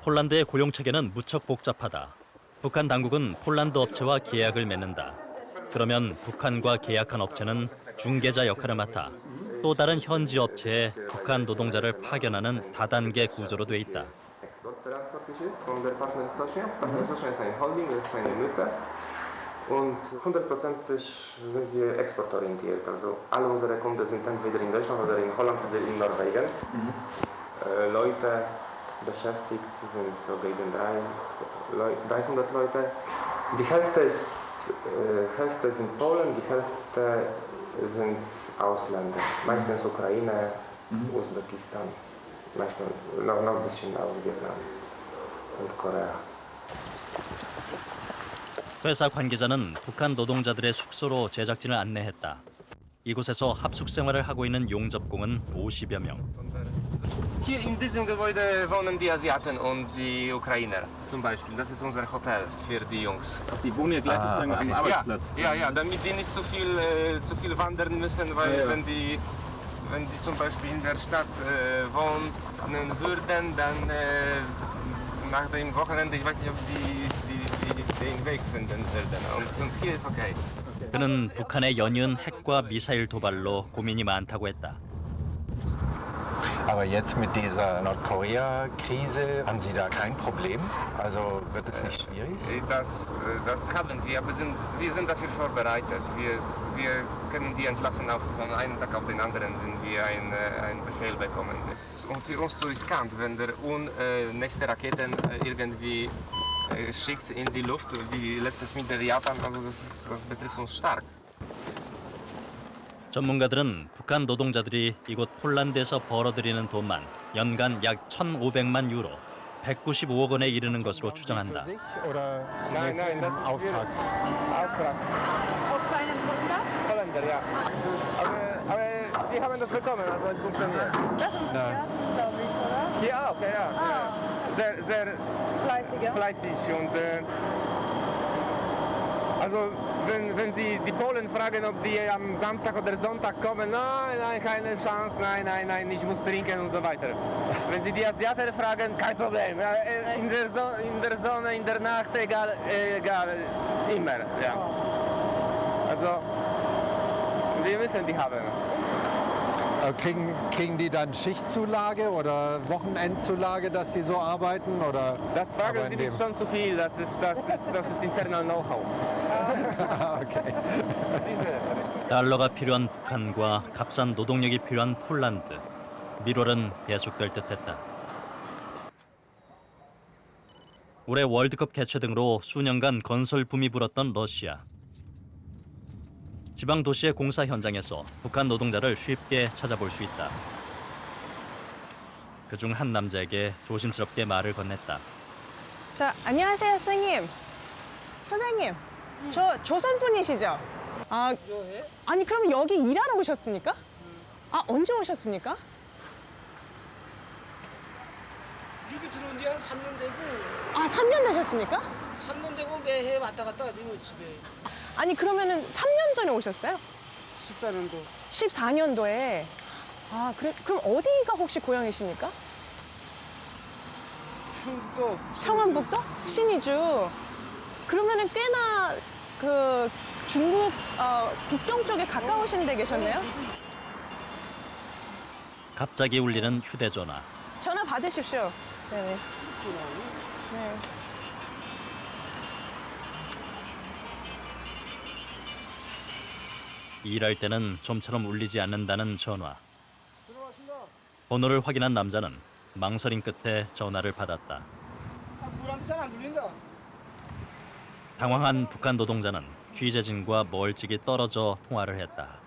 Speaker 9: 폴란드의 고용 체계는 무척 복잡하다. 북한 당국은 폴란드 업체와 계약을 맺는다. 그러면 북한과 계약한 업체는 중개자 역할을 맡아 또 다른 현지 업체에 북한 노동자를 파견하는 다단계 구조로 돼 있다.
Speaker 18: Exportverantwortlich ist von der Partnerstocznia. Partnerstocznia ist ein Holding, das ist eine Nutzer. Und 100%ig sind wir exportorientiert. Also alle unsere Kunden sind entweder in Deutschland oder in Holland oder in Norwegen. Leute beschäftigt sind so gegen 300 Leute. Die Hälfte sind Polen, die Hälfte sind Ausländer. Meistens Ukraine, Usbekistan. Manchmal noch ein bisschen aus Vietnam und Korea.
Speaker 9: 회사 관계자는 북한 노동자들의 숙소로 제작진을 안내했다. 이곳에서 합숙 생활을 하고 있는 용접공은 50여 명.
Speaker 18: Hier in diesem Gebäude wohnen die Asiaten und die Ukrainer zum Beispiel. Das ist unser Hotel für die Jungs.
Speaker 20: Die wohnen ja gleich sozusagen am Arbeitsplatz.
Speaker 18: Ja, damit die nicht zu viel wandern müssen, weil wenn die zum Beispiel in der Stadt wohnen würden, dann nach dem Wochenende, ich weiß nicht, ob die den Weg finden würden. Und hier ist okay.
Speaker 9: 그는 북한의 연이은 핵과 미사일 도발로 고민이 많다고 했다.
Speaker 21: Aber jetzt mit dieser Nordkorea-Krise haben Sie da kein Problem? Also wird es nicht schwierig?
Speaker 18: Das haben wir. Wir sind dafür vorbereitet. Wir können die entlassen von einem Tag auf den anderen, wenn wir einen Befehl bekommen. Und für uns zu riskant, wenn der nächste Raketen irgendwie schickt in die Luft, wie letztes mit der Japan. Also das betrifft uns stark.
Speaker 9: 전문가들은 북한 노동자들이 이곳 폴란드에서 벌어들이는 돈만 연간 약 1,500만 유로, 195억 원에 이르는 것으로 추정한다.
Speaker 18: Nein, nein, das ist Auftrag.
Speaker 7: Od seinen Bruder?
Speaker 18: Holländer, ja. Aber die haben das bekommen, also es funktioniert.
Speaker 7: Das funktioniert, glaube ich, oder?
Speaker 18: Hier auch, ja. Sehr, sehr fleißig und also wenn Sie die Polen fragen, ob die am Samstag oder Sonntag kommen, nein, keine Chance, nein, ich muss trinken und so weiter. Wenn Sie die Asiaten fragen, kein Problem. In der Sonne, in der Nacht, egal, immer. Ja. Also, wir müssen die haben.
Speaker 21: Kriegen die dann Schichtzulage oder Wochenendzulage, dass sie so arbeiten? Oder?
Speaker 18: Das fragen Sie mich schon zu viel, das ist internal Know-how.
Speaker 21: Okay.
Speaker 9: 달러가 필요한 북한과 값싼 노동력이 필요한 폴란드. 밀월은 계속될 듯했다. 올해 월드컵 개최 등으로 수년간 건설 붐이 불었던 러시아. 지방 도시의 공사 현장에서 북한 노동자를 쉽게 찾아볼 수 있다. 그중 한 남자에게 조심스럽게 말을 건넸다.
Speaker 6: 자, 안녕하세요, 선생님. 선생님, 저 조선분이시죠? 아니 그럼 여기 일하러 오셨습니까? 언제 오셨습니까?
Speaker 10: 여기 들어온 지 한 3년 되고.
Speaker 6: 3년 되셨습니까?
Speaker 10: 3년 되고 매해 왔다 갔다 하지 뭐 집에.
Speaker 6: 아니 그러면은 3년 전에 오셨어요?
Speaker 10: 14년도.
Speaker 6: 14년도에. 그래, 그럼 어디가 혹시 고향이십니까?
Speaker 10: 충북도.
Speaker 6: 평안북도? 신의주. 그러면은 꽤나 그 중국 국경 쪽에 가까우신 데 계셨네요?
Speaker 9: 갑자기 울리는 휴대전화.
Speaker 6: 전화 받으십시오. 네네. 네.
Speaker 9: 일할 때는 좀처럼 울리지 않는다는 전화. 번호를 확인한 남자는 망설임 끝에 전화를 받았다.
Speaker 10: 물한테 잘 안 들린다.
Speaker 9: 당황한 북한 노동자는 취재진과 멀찍이 떨어져 통화를 했다.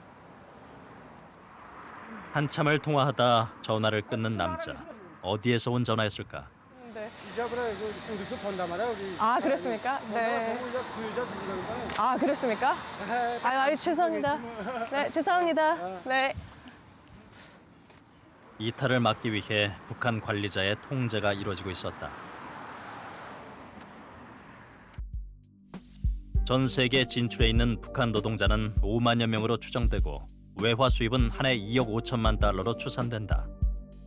Speaker 9: 한참을 통화하다 전화를 끊는 남자. 어디에서 온 전화였을까?
Speaker 6: 네.
Speaker 10: 이자분에 우리서 본단 말이야 우리.
Speaker 6: 그렇습니까? 네. 그렇습니까? 죄송합니다. 네, 죄송합니다. 네.
Speaker 9: 이탈을 막기 위해 북한 관리자의 통제가 이루어지고 있었다. 전 세계 진출해 있는 북한 노동자는 5만여 명으로 추정되고 외화 수입은 한 해 2억 5천만 달러로 추산된다.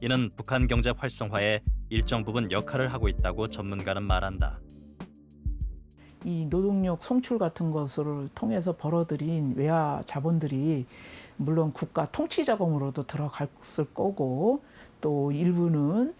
Speaker 9: 이는 북한 경제 활성화에 일정 부분 역할을 하고 있다고 전문가는 말한다.
Speaker 5: 이 노동력 송출 같은 것을 통해서 벌어들인 외화 자본들이 물론 국가 통치 자금으로도 들어갔을 거고 또 일부는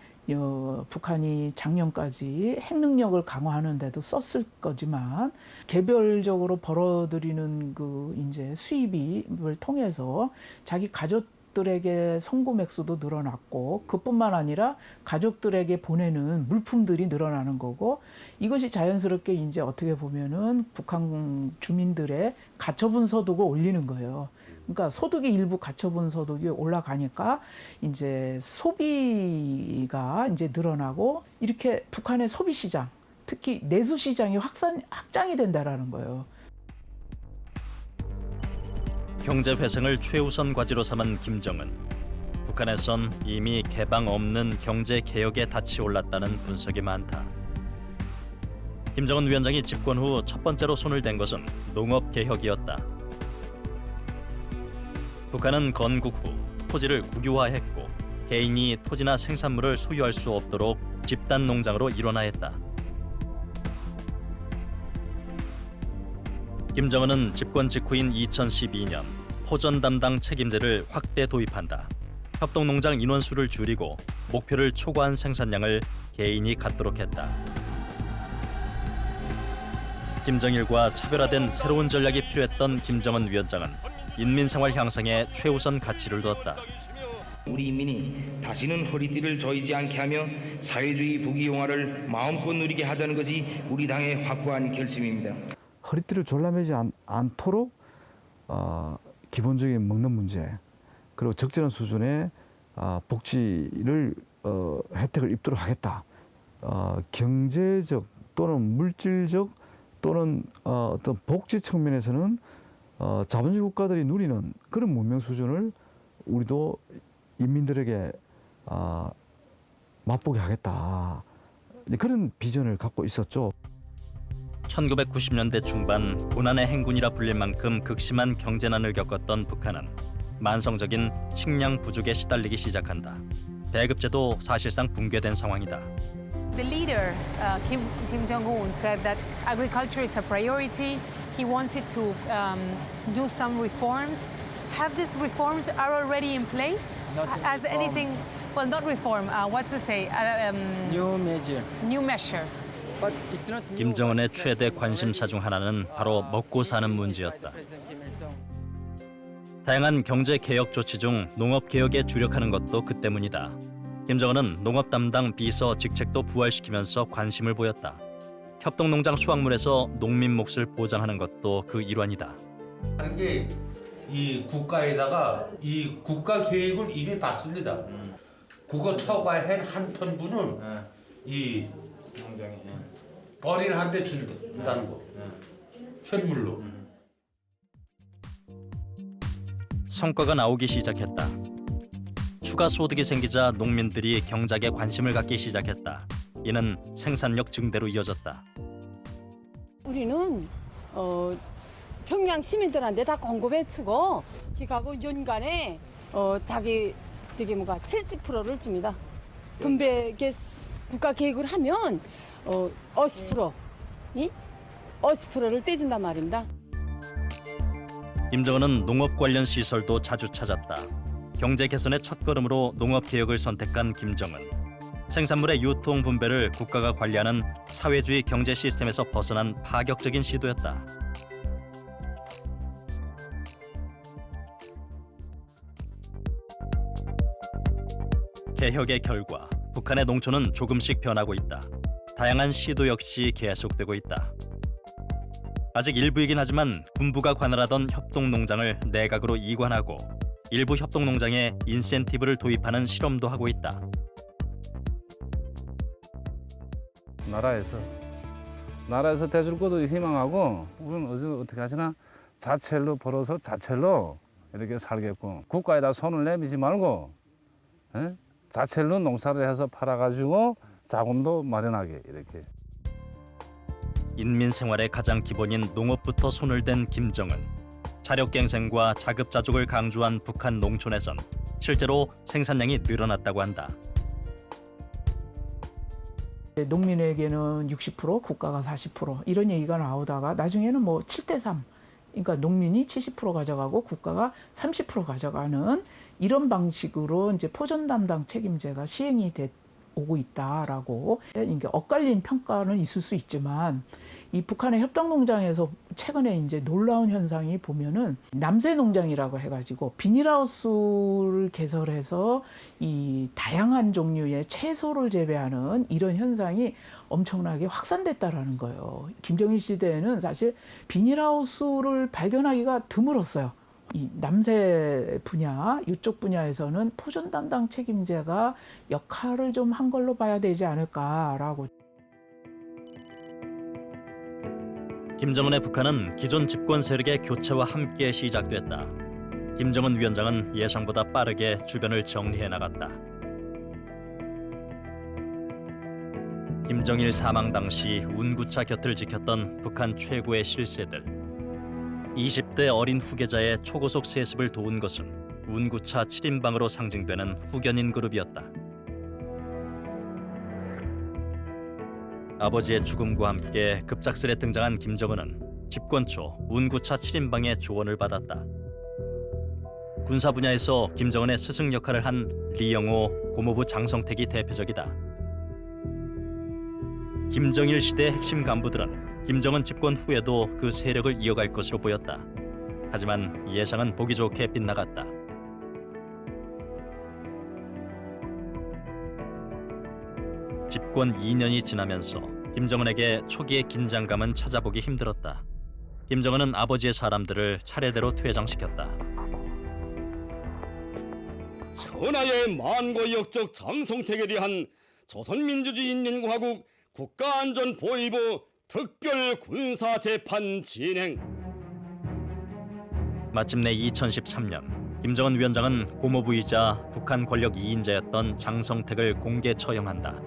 Speaker 5: 북한이 작년까지 핵 능력을 강화하는 데도 썼을 거지만 개별적으로 벌어들이는 그 이제 수입을 통해서 자기 가족들에게 송금 액수도 늘어났고 그뿐만 아니라 가족들에게 보내는 물품들이 늘어나는 거고 이것이 자연스럽게 이제 어떻게 보면은 북한 주민들의 가처분 소득을 올리는 거예요. 그러니까 소득이 일부 가처분 소득이 올라가니까 이제 소비가 이제 늘어나고 이렇게 북한의 소비 시장, 특히 내수 시장이 확장이 된다라는 거예요.
Speaker 9: 경제 회생을 최우선 과제로 삼은 김정은. 북한에선 이미 개방 없는 경제 개혁에 닻이 올랐다는 분석이 많다. 김정은 위원장이 집권 후 첫 번째로 손을 댄 것은 농업 개혁이었다. 북한은 건국 후 토지를 국유화했고 개인이 토지나 생산물을 소유할 수 없도록 집단 농장으로 일원화했다. 김정은은 집권 직후인 2012년 호전 담당 책임제를 확대 도입한다. 협동농장 인원수를 줄이고 목표를 초과한 생산량을 개인이 갖도록 했다. 김정일과 차별화된 새로운 전략이 필요했던 김정은 위원장은 인민생활 향상에 최우선 가치를 두었다.
Speaker 12: 우리 인민이 다시는 허리띠를 조이지 않게 하며 사회주의 부귀영화를 마음껏 누리게 하자는 것이 우리 당의 확고한 결심입니다.
Speaker 13: 허리띠를 졸라매지 않도록 기본적인 먹는 문제 그리고 적절한 수준의 복지를 혜택을 입도록 하겠다. 경제적 또는 물질적 또는 어떤 복지 측면에서는 자본주의 국가들이 누리는 그런 문명 수준을 우리도 인민들에게 맛보게 하겠다. 그런 비전을 갖고 있었죠.
Speaker 9: 1990년대 중반 고난의 행군이라 불릴 만큼 극심한 경제난을 겪었던 북한은 만성적인 식량 부족에 시달리기 시작한다. 배급제도 사실상 붕괴된 상황이다.
Speaker 1: The leader, Kim Jong-un, said that agriculture is a priority. He wanted to do some reforms. Have these reforms are already in place? As anything, well, not reform. What's to say?
Speaker 25: New measure.
Speaker 1: New measures.
Speaker 25: But it's not new.
Speaker 9: 김정은의 최대 관심사 중 하나는 바로 먹고 사는 문제였다. 다양한 경제 개혁 조치 중 농업 개혁에 주력하는 것도 그 때문이다. 김정은은 농업 담당 비서 직책도 부활시키면서 관심을 보였다. 협동농장 수확물에서 농민 몫을 보장하는 것도 그 일환이다.
Speaker 2: 하는 게 이 국가에다가 이 국가 계획을 이미 봤습니다. 국어 초과한 한 톤분은 이 어린 한테 준다는 거. 현물로.
Speaker 9: 성과가 나오기 시작했다. 추가 소득이 생기자 농민들이 경작에 관심을 갖기 시작했다. 이는 생산력 증대로 이어졌다.
Speaker 11: 우리는 평양 시민들한테 다 공급해주고 기가고 연간에 자기 70%를 줍니다. 분배 국가 계획을 하면 50%를 떼준단 말입니다.
Speaker 9: 김정은은 농업 관련 시설도 자주 찾았다. 경제 개선의 첫걸음으로 농업 개혁을 선택한 김정은. 생산물의 유통 분배를 국가가 관리하는 사회주의 경제 시스템에서 벗어난 파격적인 시도였다. 개혁의 결과 북한의 농촌은 조금씩 변하고 있다. 다양한 시도 역시 계속되고 있다. 아직 일부이긴 하지만 군부가 관할하던 협동농장을 내각으로 이관하고 일부 협동농장에 인센티브를 도입하는 실험도 하고 있다.
Speaker 15: 나라에서 대줄 것도 희망하고 우리는 어떻게 하시나 자체로 벌어서 자체로 이렇게 살겠고 국가에다 손을 내미지 말고 자체로 농사를 해서 팔아가지고 자금도 마련하게 이렇게.
Speaker 9: 인민 생활의 가장 기본인 농업부터 손을 댄 김정은. 자력갱생과 자급자족을 강조한 북한 농촌에선 실제로 생산량이 늘어났다고 한다.
Speaker 5: 농민에게는 60%, 국가가 40% 이런 얘기가 나오다가 나중에는 뭐 7대3, 그러니까 농민이 70% 가져가고 국가가 30% 가져가는 이런 방식으로 이제 포전 담당 책임제가 시행이 오고 있다라고 이게 엇갈린 평가는 있을 수 있지만 이 북한의 협동농장에서 최근에 이제 놀라운 현상이 보면은 남새 농장이라고 해가지고 비닐하우스를 개설해서 이 다양한 종류의 채소를 재배하는 이런 현상이 엄청나게 확산됐다라는 거예요. 김정일 시대에는 사실 비닐하우스를 발견하기가 드물었어요. 이 남새 분야, 이쪽 분야에서는 포전 담당 책임제가 역할을 좀 한 걸로 봐야 되지 않을까라고.
Speaker 9: 김정은의 북한은 기존 집권 세력의 교체와 함께 시작됐다. 김정은 위원장은 예상보다 빠르게 주변을 정리해 나갔다. 김정일 사망 당시 운구차 곁을 지켰던 북한 최고의 실세들. 20대 어린 후계자의 초고속 세습을 도운 것은 운구차 7인방으로 상징되는 후견인 그룹이었다. 아버지의 죽음과 함께 급작스레 등장한 김정은은 집권 초 운구차 7인방의 조언을 받았다. 군사 분야에서 김정은의 스승 역할을 한 리영호, 고모부 장성택이 대표적이다. 김정일 시대의 핵심 간부들은 김정은 집권 후에도 그 세력을 이어갈 것으로 보였다. 하지만 예상은 보기 좋게 빗나갔다. 집권 2년이 지나면서 김정은에게 초기의 긴장감은 찾아보기 힘들었다. 김정은은 아버지의 사람들을 차례대로 퇴장시켰다.
Speaker 17: 천하의 만고 역적 장성택에 대한
Speaker 16: 조선민주주의인민공화국 국가안전보위부 특별군사재판 진행.
Speaker 9: 마침내 2013년 김정은 위원장은 고모부이자 북한 권력 2인자였던 장성택을 공개 처형한다.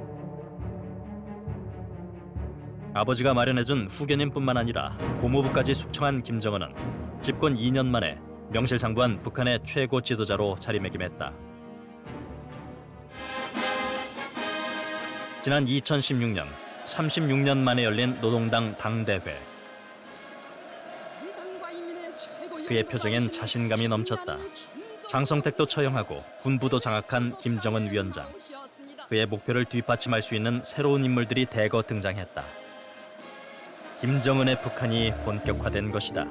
Speaker 9: 아버지가 마련해준 후견인뿐만 아니라 고모부까지 숙청한 김정은은 집권 2년 만에 명실상부한 북한의 최고 지도자로 자리매김했다. 지난 2016년 36년 만에 열린 노동당 당대회. 그의 표정엔 자신감이 넘쳤다. 장성택도 처형하고 군부도 장악한 김정은 위원장. 그의 목표를 뒷받침할 수 있는 새로운 인물들이 대거 등장했다. 김정은의 북한이 본격화된 것이다.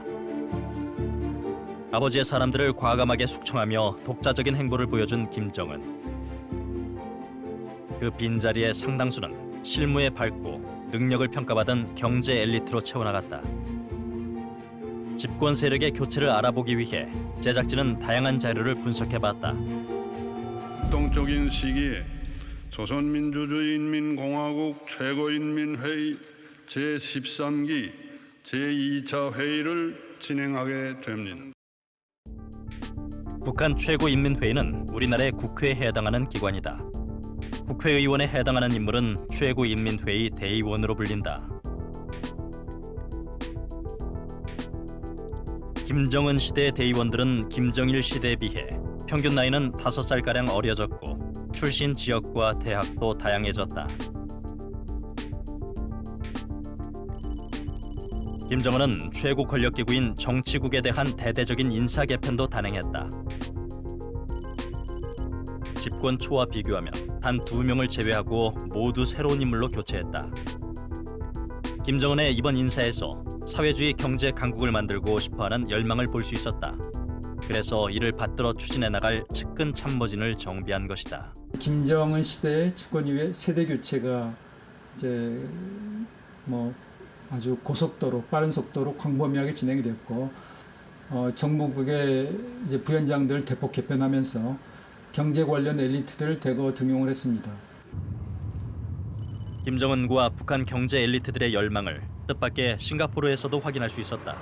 Speaker 9: 아버지의 사람들을 과감하게 숙청하며 독자적인 행보를 보여준 김정은. 그 빈자리의 상당수는 실무에 밝고 능력을 평가받은 경제 엘리트로 채워나갔다. 집권 세력의 교체를 알아보기 위해 제작진은 다양한 자료를 분석해봤다.
Speaker 17: 동적인 시기에 조선민주주의인민공화국 최고인민회의 제13기 제2차 회의를 진행하게 됩니다.
Speaker 9: 북한 최고인민회의는 우리나라의 국회에 해당하는 기관이다. 국회의원에 해당하는 인물은 최고인민회의 대의원으로 불린다. 김정은 시대의 대의원들은 김정일 시대에 비해 평균 나이는 5살가량 어려졌고 출신 지역과 대학도 다양해졌다. 김정은은 최고 권력기구인 정치국에 대한 대대적인 인사 개편도 단행했다. 집권 초와 비교하면 단 2명을 제외하고 모두 새로운 인물로 교체했다. 김정은의 이번 인사에서 사회주의 경제 강국을 만들고 싶어하는 열망을 볼 수 있었다. 그래서 이를 받들어 추진해 나갈 측근 참모진을 정비한 것이다.
Speaker 19: 김정은 시대의 집권 이후에 세대 교체가 이제 아주 고속도로, 빠른 속도로 광범위하게 진행이 됐고, 정부국의 이제 부위원장들을 대폭 개편하면서 경제 관련 엘리트들을 대거 등용을 했습니다.
Speaker 9: 김정은과 북한 경제 엘리트들의 열망을 뜻밖의 싱가포르에서도 확인할 수 있었다.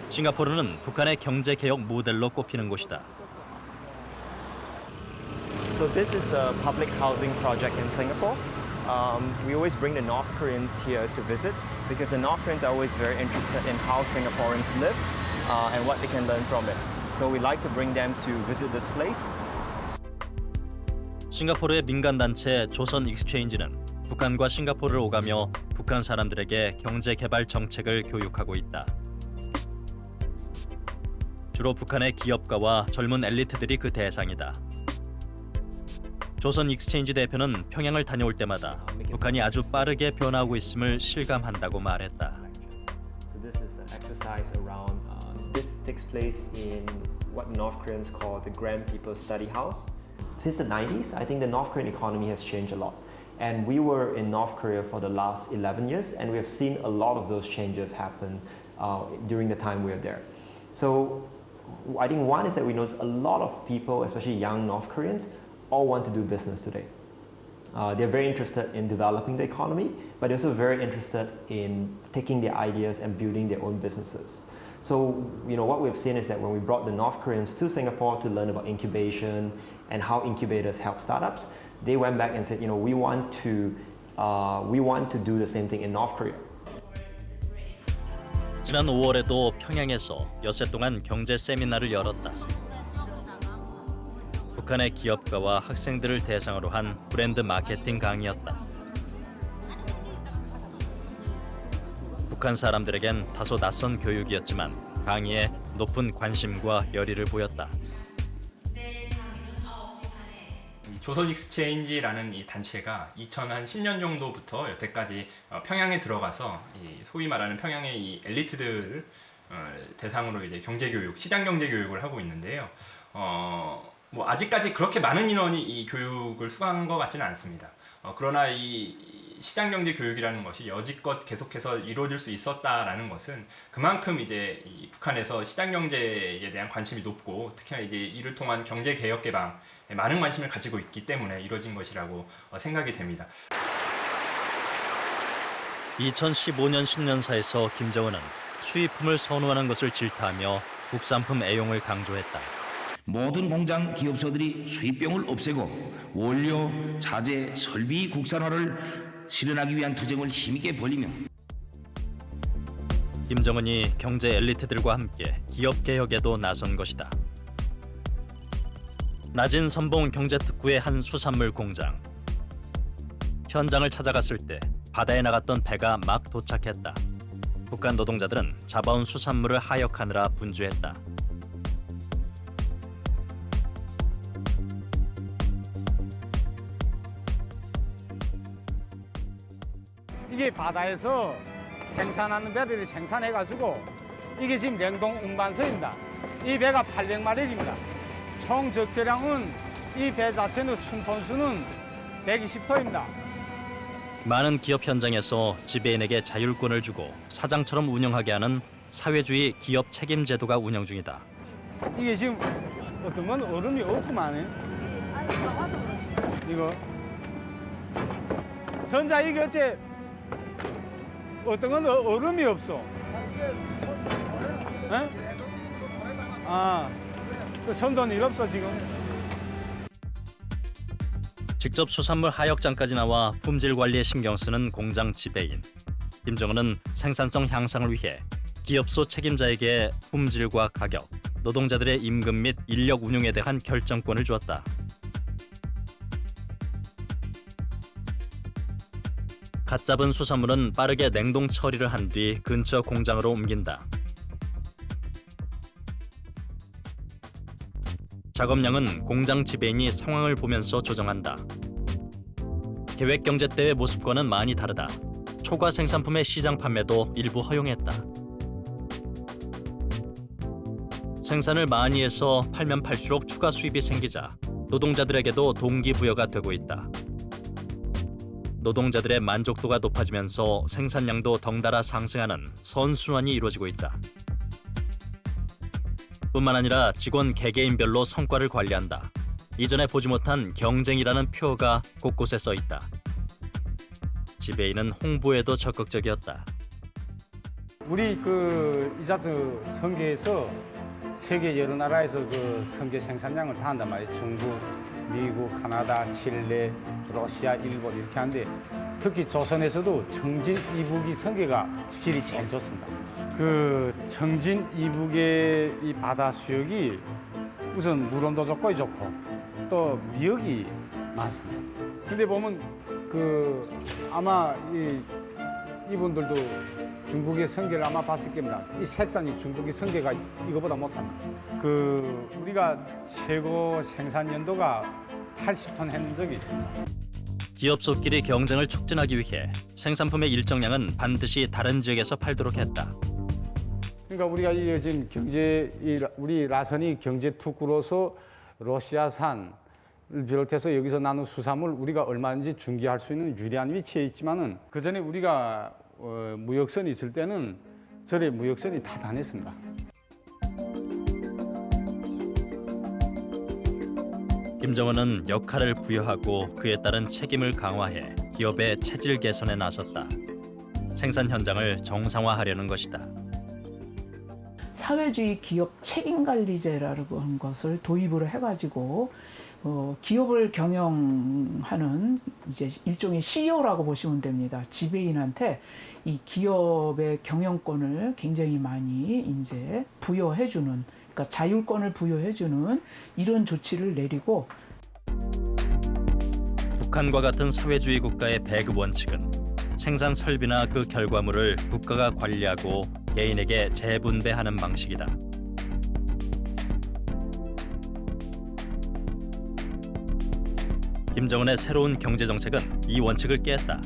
Speaker 9: 싱가포르는 북한의 경제 개혁 모델로 꼽히는 곳이다.
Speaker 22: So this is a public housing project in Singapore. We always bring the North Koreans here to visit because the North Koreans are always very interested in how Singaporeans lived and what they can learn from it. So we like to bring them to visit this place.
Speaker 9: 싱가포르의 민간 단체 조선 익스체인지는 북한과 싱가포르를 오가며 북한 사람들에게 경제 개발 정책을 교육하고 있다. 주로 북한의 기업가와 젊은 엘리트들이 그 대상이다. 조선 익스체인지 대표는 평양을 다녀올 때마다 북한이 아주 빠르게 변화하고 있음을 실감한다고 말했다.
Speaker 22: So this is an exercise around this takes place in what North Koreans call the Grand People's Study House. Since the 90s, I think the North Korean economy has changed a lot. And we were in North Korea for the last 11 years, and we have seen a lot of those changes happen during the time we were there. So I think one is that we notice a lot of people, especially young North Koreans, all want to do business today. They're very interested in developing the economy, but they're also very interested in taking their ideas and building their own businesses. So, what we've seen is that when we brought the North Koreans to Singapore to learn about incubation and how incubators help startups, they went back and said, we want to do the same thing in North Korea.
Speaker 9: 지난 5월에도 평양에서 엿새 동안 경제 세미나를 열었다. 북한의 기업가와 학생들을 대상으로 한 브랜드 마케팅 강의였다. 북한 사람들에겐 다소 낯선 교육이었지만 강의에 높은 관심과 열의를 보였다.
Speaker 23: 조선 익스체인지라는 이 단체가 2010년 정도부터 여태까지 평양에 들어가서 소위 말하는 평양의 이 엘리트들을 대상으로 이제 경제 교육, 시장 경제 교육을 하고 있는데요. 아직까지 그렇게 많은 인원이 이 교육을 수강한 것 같지는 않습니다. 그러나 이 시장 경제 교육이라는 것이 여지껏 계속해서 이루어질 수 있었다라는 것은 그만큼 이제 이 북한에서 시장 경제에 대한 관심이 높고 특히나 이제 이를 통한 경제 개혁 개방에 많은 관심을 가지고 있기 때문에 이루어진 것이라고 생각이 됩니다.
Speaker 9: 2015년 신년사에서 김정은은 수입품을 선호하는 것을 질타하며 국산품 애용을 강조했다.
Speaker 12: 모든 공장 기업소들이 수입병을 없애고 원료, 자재, 설비 국산화를 실현하기 위한 투쟁을 힘있게 벌이며
Speaker 9: 김정은이 경제 엘리트들과 함께 기업 개혁에도 나선 것이다. 낮은 선봉 경제특구의 한 수산물 공장. 현장을 찾아갔을 때 바다에 나갔던 배가 막 도착했다. 북한 노동자들은 잡아온 수산물을 하역하느라 분주했다.
Speaker 10: 이게 바다에서 생산하는 배들이 생산해가지고 이게 지금 냉동 운반소입니다. 이 배가 800마력입니다. 총 적재량은 이 배 자체는 순톤수는 120톤입니다.
Speaker 9: 많은 기업 현장에서 지배인에게 자율권을 주고 사장처럼 운영하게 하는 사회주의 기업 책임 제도가 운영 중이다.
Speaker 10: 이게 지금 어떤 건 얼음이 없구만. 이거 전자 이게 어째 어떤 건 얼음이 없어. 그 선도는 일 없어 지금.
Speaker 9: 직접 수산물 하역장까지 나와 품질 관리에 신경 쓰는 공장 지배인. 김정은은 생산성 향상을 위해 기업소 책임자에게 품질과 가격, 노동자들의 임금 및 인력 운용에 대한 결정권을 주었다. 갓 잡은 수산물은 빠르게 냉동 처리를 한 뒤 근처 공장으로 옮긴다. 작업량은 공장 지배인이 상황을 보면서 조정한다. 계획 경제 때의 모습과는 많이 다르다. 초과 생산품의 시장 판매도 일부 허용했다. 생산을 많이 해서 팔면 팔수록 추가 수입이 생기자 노동자들에게도 동기부여가 되고 있다. 노동자들의 만족도가 높아지면서 생산량도 덩달아 상승하는 선순환이 이루어지고 있다. 뿐만 아니라 직원 개개인별로 성과를 관리한다. 이전에 보지 못한 경쟁이라는 표어가 곳곳에 써 있다. 지배인은 홍보에도 적극적이었다.
Speaker 10: 우리 그 이자트 성계에서 세계 여러 나라에서 그 성게 생산량을 다 한단 말이에요. 중국, 미국, 카나다, 칠레, 러시아, 일본 이렇게 하는데 특히 조선에서도 청진 이북이 성게가 질이 제일 좋습니다. 그 청진 이북의 이 바다 수역이 우선 물 온도 조건이 좋고 또 미역이 많습니다. 근데 보면 그 아마 이분들도 중국의 성게를 아마 봤을 겁니다. 이 색상이 중국의 성게가 이거보다 못합니다. 그 우리가 최고 생산 연도가 80톤 했는 적이 있습니다.
Speaker 9: 기업소끼리 경쟁을 촉진하기 위해 생산품의 일정량은 반드시 다른 지역에서 팔도록 했다.
Speaker 10: 그러니까 우리가 이 지금 우리 라선이 경제 특구로서 러시아산을 비롯해서 여기서 나는 수산물 우리가 얼마든지 중개할 수 있는 유리한 위치에 있지만은 그 전에 우리가 무역선이 있을 때는 저래 무역선이 다 다녔습니다.
Speaker 9: 김정은은 역할을 부여하고 그에 따른 책임을 강화해 기업의 체질 개선에 나섰다. 생산 현장을 정상화하려는 것이다.
Speaker 5: 사회주의 기업 책임관리제라고 하는 것을 도입을 해가지고 기업을 경영하는 이제 일종의 CEO라고 보시면 됩니다. 지배인한테 이 기업의 경영권을 굉장히 많이 이제 부여해주는, 그러니까 자율권을 부여해주는 이런 조치를 내리고.
Speaker 9: 북한과 같은 사회주의 국가의 배급 원칙은 생산 설비나 그 결과물을 국가가 관리하고 개인에게 재분배하는 방식이다. 김정은의 새로운 경제정책은 이 원칙을 깼다.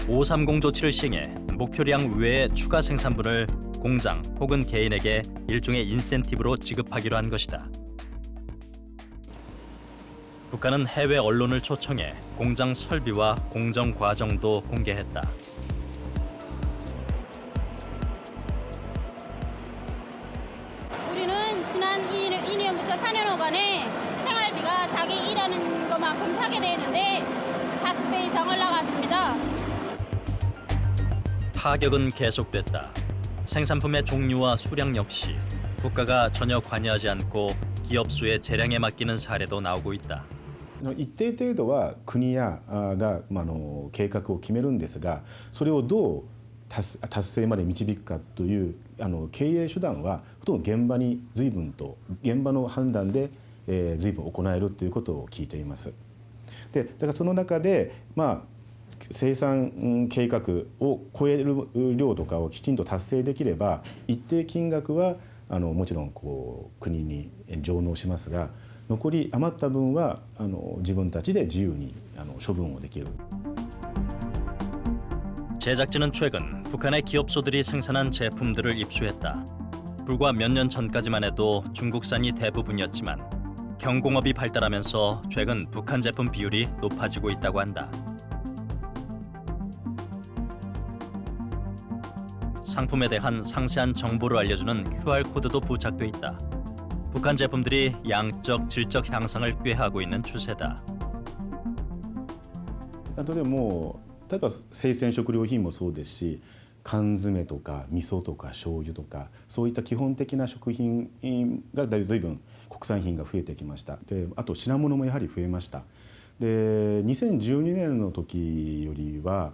Speaker 9: 530 조치를 시행해 목표량 외의 추가 생산분을 공장 혹은 개인에게 일종의 인센티브로 지급하기로 한 것이다. 북한은 해외 언론을 초청해 공장 설비와 공정 과정도 공개했다.
Speaker 3: 우리는 지난 2년부터 4년간의 생활비가 자기 일하는 것만큼 타게 되는데 5배 이상 올라갔습니다.
Speaker 9: 타격은 계속됐다. 생산품의 종류와 수량 역시 국가가 전혀 관여하지 않고 기업 수의 재량에 맡기는 사례도 나오고 있다.
Speaker 4: 一定程度は国やが計画を決めるんですが、それをどう達成まで導くかという経営手段はほとんど現場に随分と現場の判断で随分行えるということを聞いています。でだからその中で生産計画を超える量とかをきちんと達成できれば一定金額はもちろん国に上納しますが、残り余った分は自分たちで自由に処分をできる。
Speaker 9: 제작진은 최근 북한의 기업소들이 생산한 제품들을 입수했다. 불과 몇 년 전까지만 해도 중국산이 대부분이었지만 경공업이 발달하면서 최근 북한 제품 비율이 높아지고 있다고 한다. 상품에 대한 상세한 정보를 알려주는 QR코드도 부착돼 있다. 북한 제품들이 양적, 질적 향상을 꾀하고 있는 추세다.
Speaker 4: 例えば生鮮食料品もそうですし、缶詰とか味噌とか醤油とかそういった基本的な食品が随分国産品が増えてきました。であと品物もやはり増えました。で2012年の時よりは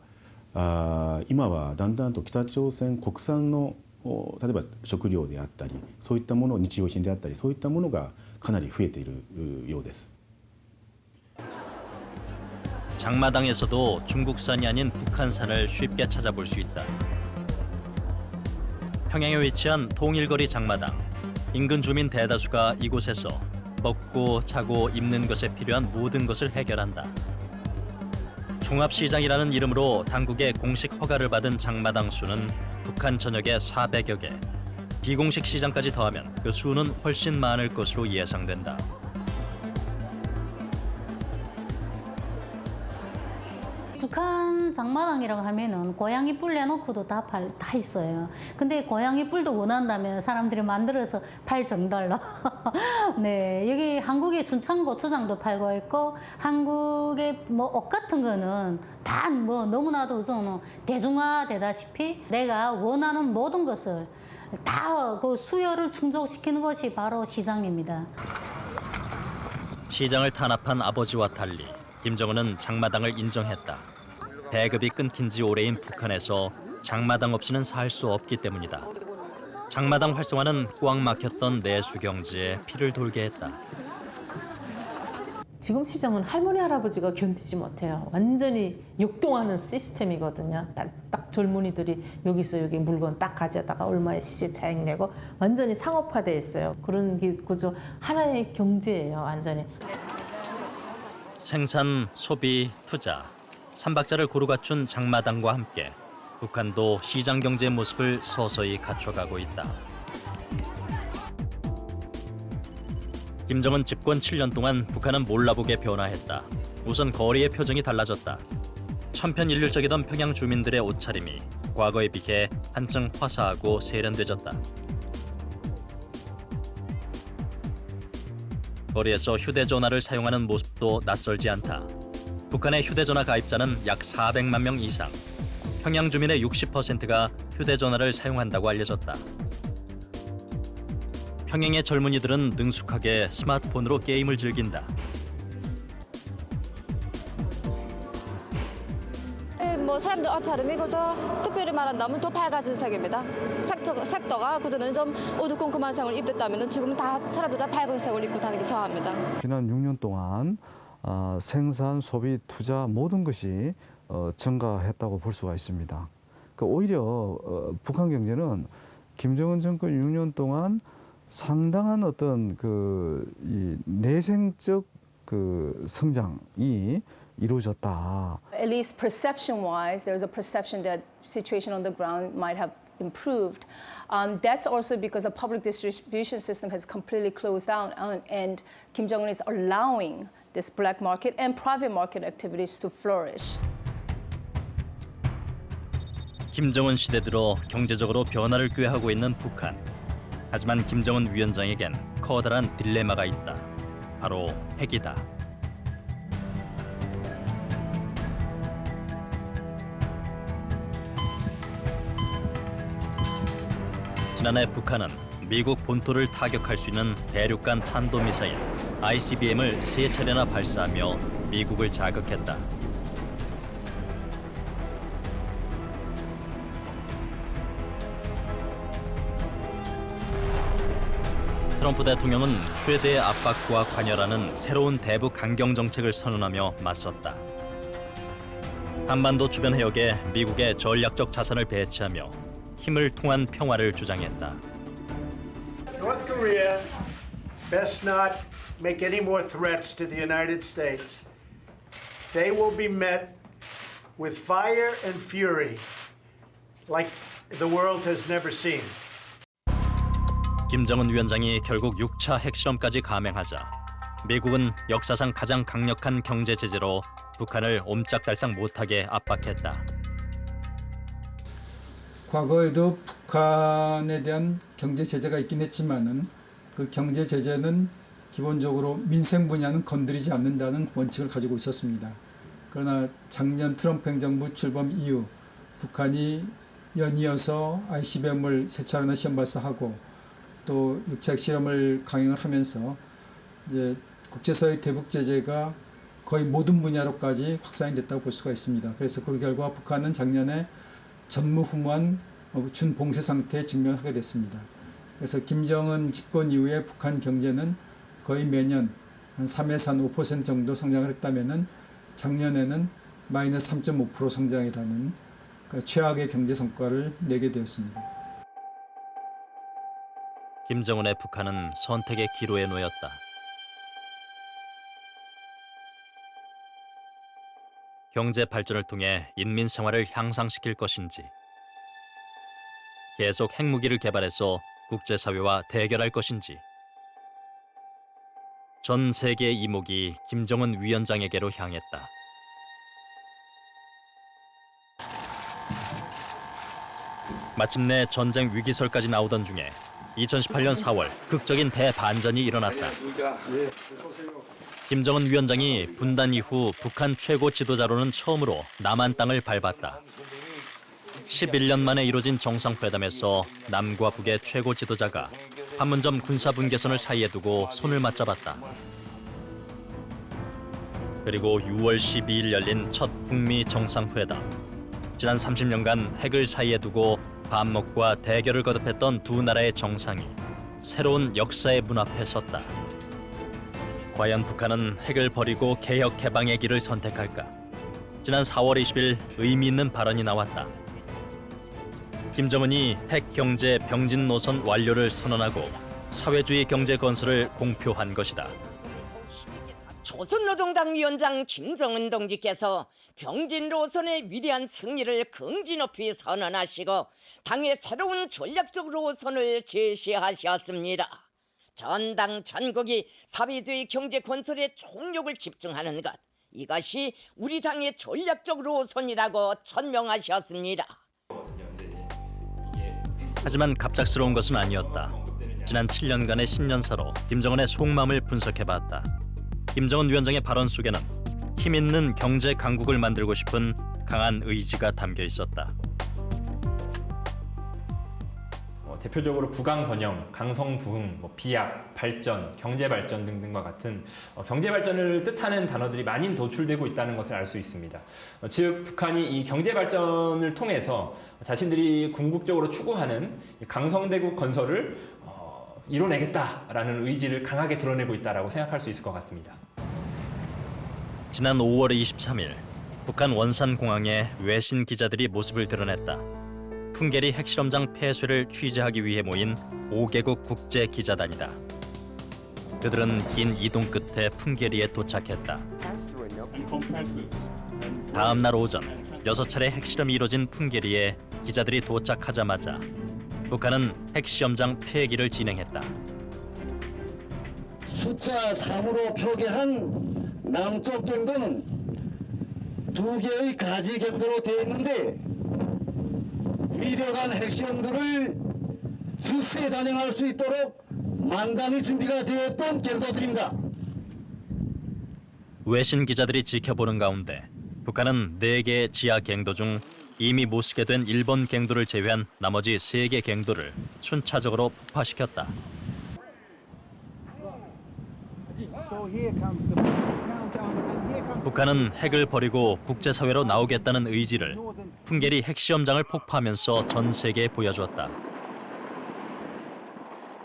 Speaker 4: 今はだんだんと北朝鮮国産の例えば食料であったりそういったもの、日用品であったりそういったものがかなり増えているようです。
Speaker 9: 장마당에서도 중국산이 아닌 북한산을 쉽게 찾아볼 수 있다. 평양에 위치한 통일거리 장마당. 인근 주민 대다수가 이곳에서 먹고 자고 입는 것에 필요한 모든 것을 해결한다. 종합시장이라는 이름으로 당국의 공식 허가를 받은 장마당 수는 북한 전역에 400여 개. 비공식 시장까지 더하면 그 수는 훨씬 많을 것으로 예상된다.
Speaker 3: 북한 장마당이라고 하면은 고양이 뿔 내놓고도 다 있어요. 근데 고양이 뿔도 원한다면 사람들이 만들어서 팔 정달로. 네, 여기 한국의 순창 고추장도 팔고 있고 한국의 옷 같은 거는 다 너무나도 우선 대중화되다시피 내가 원하는 모든 것을 다 그 수요를 충족시키는 것이 바로 시장입니다.
Speaker 9: 시장을 탄압한 아버지와 달리 김정은은 장마당을 인정했다. 배급이 끊긴 지 오래인 북한에서 장마당 없이는 살 수 없기 때문이다. 장마당 활성화는 꽉 막혔던 내수 경제에 피를 돌게 했다.
Speaker 8: 지금 시장은 할머니 할아버지가 견디지 못해요. 완전히 역동하는 시스템이거든요. 딱 젊은이들이 여기서 여기 물건 딱 가져다가 얼마에 시세 차익 내고 완전히 상업화돼 있어요. 그런 게 그저 하나의 경제예요, 완전히.
Speaker 9: 생산, 소비, 투자, 삼박자를 고루 갖춘 장마당과 함께 북한도 시장 경제의 모습을 서서히 갖춰가고 있다. 김정은 집권 7년 동안 북한은 몰라보게 변화했다. 우선 거리의 표정이 달라졌다. 천편일률적이던 평양 주민들의 옷차림이 과거에 비해 한층 화사하고 세련되졌다. 거리에서 휴대전화를 사용하는 모습도 낯설지 않다. 북한의 휴대전화 가입자는 약 400만 명 이상. 평양 주민의 60%가 휴대전화를 사용한다고 알려졌다. 평양의 젊은이들은 능숙하게 스마트폰으로 게임을 즐긴다.
Speaker 14: 사람들 옷차림이 그저 특별히 말한다면 더 밝아진 색입니다. 색도가 그전에는 좀 어두컴컴한 색을 입었다면 지금 다 사람들 다 밝은 색을 입고 다니기 좋아합니다.
Speaker 13: 지난 6년 동안 생산, 소비, 투자 모든 것이 증가했다고 볼 수가 있습니다. 그러니까 오히려 북한 경제는 김정은 정권 6년 동안 상당한 어떤 이 내생적 성장이 이루어졌다.
Speaker 24: At least perception-wise, there's a perception that situation on the ground might have improved. That's also because the public distribution system has completely closed down, and Kim Jong-un is allowing this black market and private market activities to flourish.
Speaker 9: 김정은 시대 들어 경제적으로 변화를 꾀하고 있는 북한. 하지만 김정은 위원장에겐 커다란 딜레마가 있다. 바로 핵이다. 지난해 북한은 미국 본토를 타격할 수 있는 대륙간 탄도미사일 ICBM을 3차례나 발사하며 미국을 자극했다. 트럼프 대통령은 최대의 압박과 관여라는 새로운 대북 강경 정책을 선언하며 맞섰다. 한반도 주변 해역에 미국의 전략적 자산을 배치하며 힘을 통한 평화를 주장했다.
Speaker 6: North Korea best not make any more threats to the United States. They will be met with fire and fury like the world has never seen.
Speaker 9: 김정은 위원장이 결국 6차 핵실험까지 감행하자 미국은 역사상 가장 강력한 경제 제재로 북한을 옴짝달싹 못하게 압박했다.
Speaker 19: 과거에도 북한에 대한 경제 제재가 있긴 했지만은 그 경제 제재는 기본적으로 민생 분야는 건드리지 않는다는 원칙을 가지고 있었습니다. 그러나 작년 트럼프 행정부 출범 이후 북한이 연이어서 ICBM을 3차례나 시험 발사하고 또 6차 핵실험을 강행을 하면서 이제 국제사회 대북 제재가 거의 모든 분야로까지 확산이 됐다고 볼 수가 있습니다. 그래서 그 결과 북한은 작년에 전무후무한 준봉쇄 상태에 직면하게 됐습니다. 그래서 김정은 집권 이후에 북한 경제는 거의 매년 한 3에서 한 5% 정도 성장을 했다면은 작년에는 마이너스 3.5% 성장이라는 최악의 경제 성과를 내게 되었습니다.
Speaker 9: 김정은의 북한은 선택의 기로에 놓였다. 경제 발전을 통해 인민 생활을 향상시킬 것인지, 계속 핵무기를 개발해서 국제사회와 대결할 것인지, 전 세계의 이목이 김정은 위원장에게로 향했다. 마침내 전쟁 위기설까지 나오던 중에 2018년 4월 극적인 대반전이 일어났다. 김정은 위원장이 분단 이후 북한 최고 지도자로는 처음으로 남한 땅을 밟았다. 11년 만에 이뤄진 정상회담에서 남과 북의 최고 지도자가 판문점 군사분계선을 사이에 두고 손을 맞잡았다. 그리고 6월 12일 열린 첫 북미 정상회담. 지난 30년간 핵을 사이에 두고 반목과 대결을 거듭했던 두 나라의 정상이 새로운 역사의 문 앞에 섰다. 과연 북한은 핵을 버리고 개혁 개방의 길을 선택할까? 지난 4월 20일 의미 있는 발언이 나왔다. 김정은이 핵 경제 병진 노선 완료를 선언하고 사회주의 경제 건설을 공표한 것이다.
Speaker 7: 조선노동당 위원장 김정은 동지께서 병진 노선의 위대한 승리를 긍지 높이 선언하시고 당의 새로운 전략적 노선을 제시하셨습니다. 전당 전국이 사회주의 경제 건설에 총력을 집중하는 것, 이것이 우리 당의 전략적 노선이라고 천명하셨습니다.
Speaker 9: 하지만 갑작스러운 것은 아니었다. 지난 7년간의 신년사로 김정은의 속마음을 분석해봤다. 김정은 위원장의 발언 속에는 힘 있는 경제 강국을 만들고 싶은 강한 의지가 담겨 있었다.
Speaker 23: 대표적으로 부강 번영, 강성 부흥, 비약, 발전, 경제 발전 등등과 같은 경제 발전을 뜻하는 단어들이 많이 도출되고 있다는 것을 알 수 있습니다. 즉 북한이 이 경제 발전을 통해서 자신들이 궁극적으로 추구하는 강성대국 건설을 이뤄내겠다라는 의지를 강하게 드러내고 있다라고 생각할 수 있을 것 같습니다.
Speaker 9: 지난 5월 23일 북한 원산공항에 외신 기자들이 모습을 드러냈다. 풍계리 핵실험장 폐쇄를 취재하기 위해 모인 5개국 국제 기자단이다. 그들은 긴 이동 끝에 풍계리에 도착했다. 다음 날 오전 6차례 핵실험이 이뤄진 풍계리에 기자들이 도착하자마자 북한은 핵시험장 폐기를 진행했다.
Speaker 18: 숫자 3으로 표기한
Speaker 1: 남쪽 갱도는 2개의 가지 갱도로 되어 있는데 위력한 핵시험들을 즉시 단행할 수 있도록 만단히 준비가 되어 있던 갱도들입니다.
Speaker 9: 외신 기자들이 지켜보는 가운데 북한은 4개의 지하 갱도 중 이미 못 쓰게 된 일본 갱도를 제외한 나머지 3개 갱도를 순차적으로 폭파시켰다. 북한은 핵을 버리고 국제사회로 나오겠다는 의지를 풍계리 핵시험장을 폭파하면서 전 세계에 보여주었다.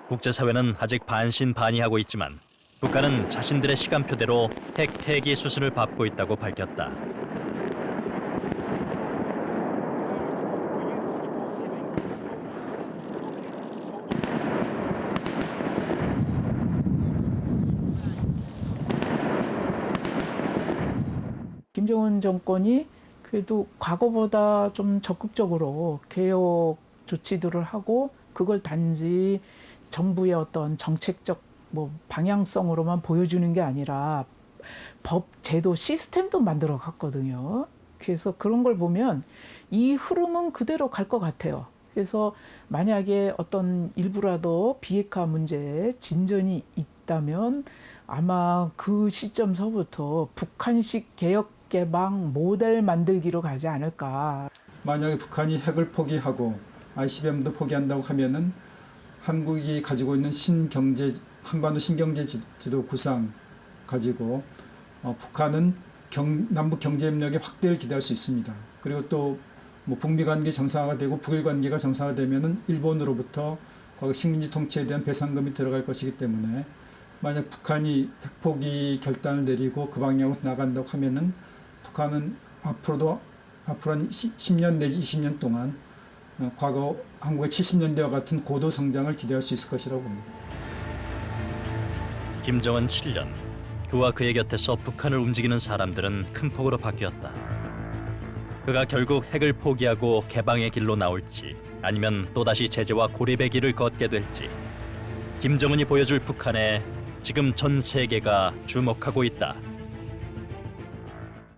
Speaker 9: 국제사회는 아직 반신반의하고 있지만 북한은 자신들의 시간표대로 핵 폐기 수순을 밟고 있다고 밝혔다.
Speaker 5: 김정은 정권이 그래도 과거보다 좀 적극적으로 개혁 조치들을 하고 그걸 단지 정부의 어떤 정책적 방향성으로만 보여주는 게 아니라 법, 제도, 시스템도 만들어 갔거든요. 그래서 그런 걸 보면 이 흐름은 그대로 갈 것 같아요. 그래서 만약에 어떤 일부라도 비핵화 문제에 진전이 있다면 아마 그 시점서부터 북한식 개혁 개방 모델 만들기로 가지 않을까.
Speaker 19: 만약에 북한이 핵을 포기하고 ICBM도 포기한다고 하면은 한국이 가지고 있는 한반도 신경제 지도 구상 가지고 북한은 남북 경제 협력의 확대를 기대할 수 있습니다. 그리고 또 북미 관계 정상화가 되고 북일 관계가 정상화되면은 일본으로부터 과거 식민지 통치에 대한 배상금이 들어갈 것이기 때문에 만약 북한이 핵 포기 결단을 내리고 그 방향으로 나간다고 하면은 북한은 앞으로 한 10년 내지 20년 동안 과거 한국의 70년대와 같은 고도 성장을 기대할 수 있을 것이라고 봅니다.
Speaker 9: 김정은 7년, 그와 그의 곁에서 북한을 움직이는 사람들은 큰 폭으로 바뀌었다. 그가 결국 핵을 포기하고 개방의 길로 나올지 아니면 또다시 제재와 고립의 길을 걷게 될지 김정은이 보여줄 북한에 지금 전 세계가 주목하고 있다.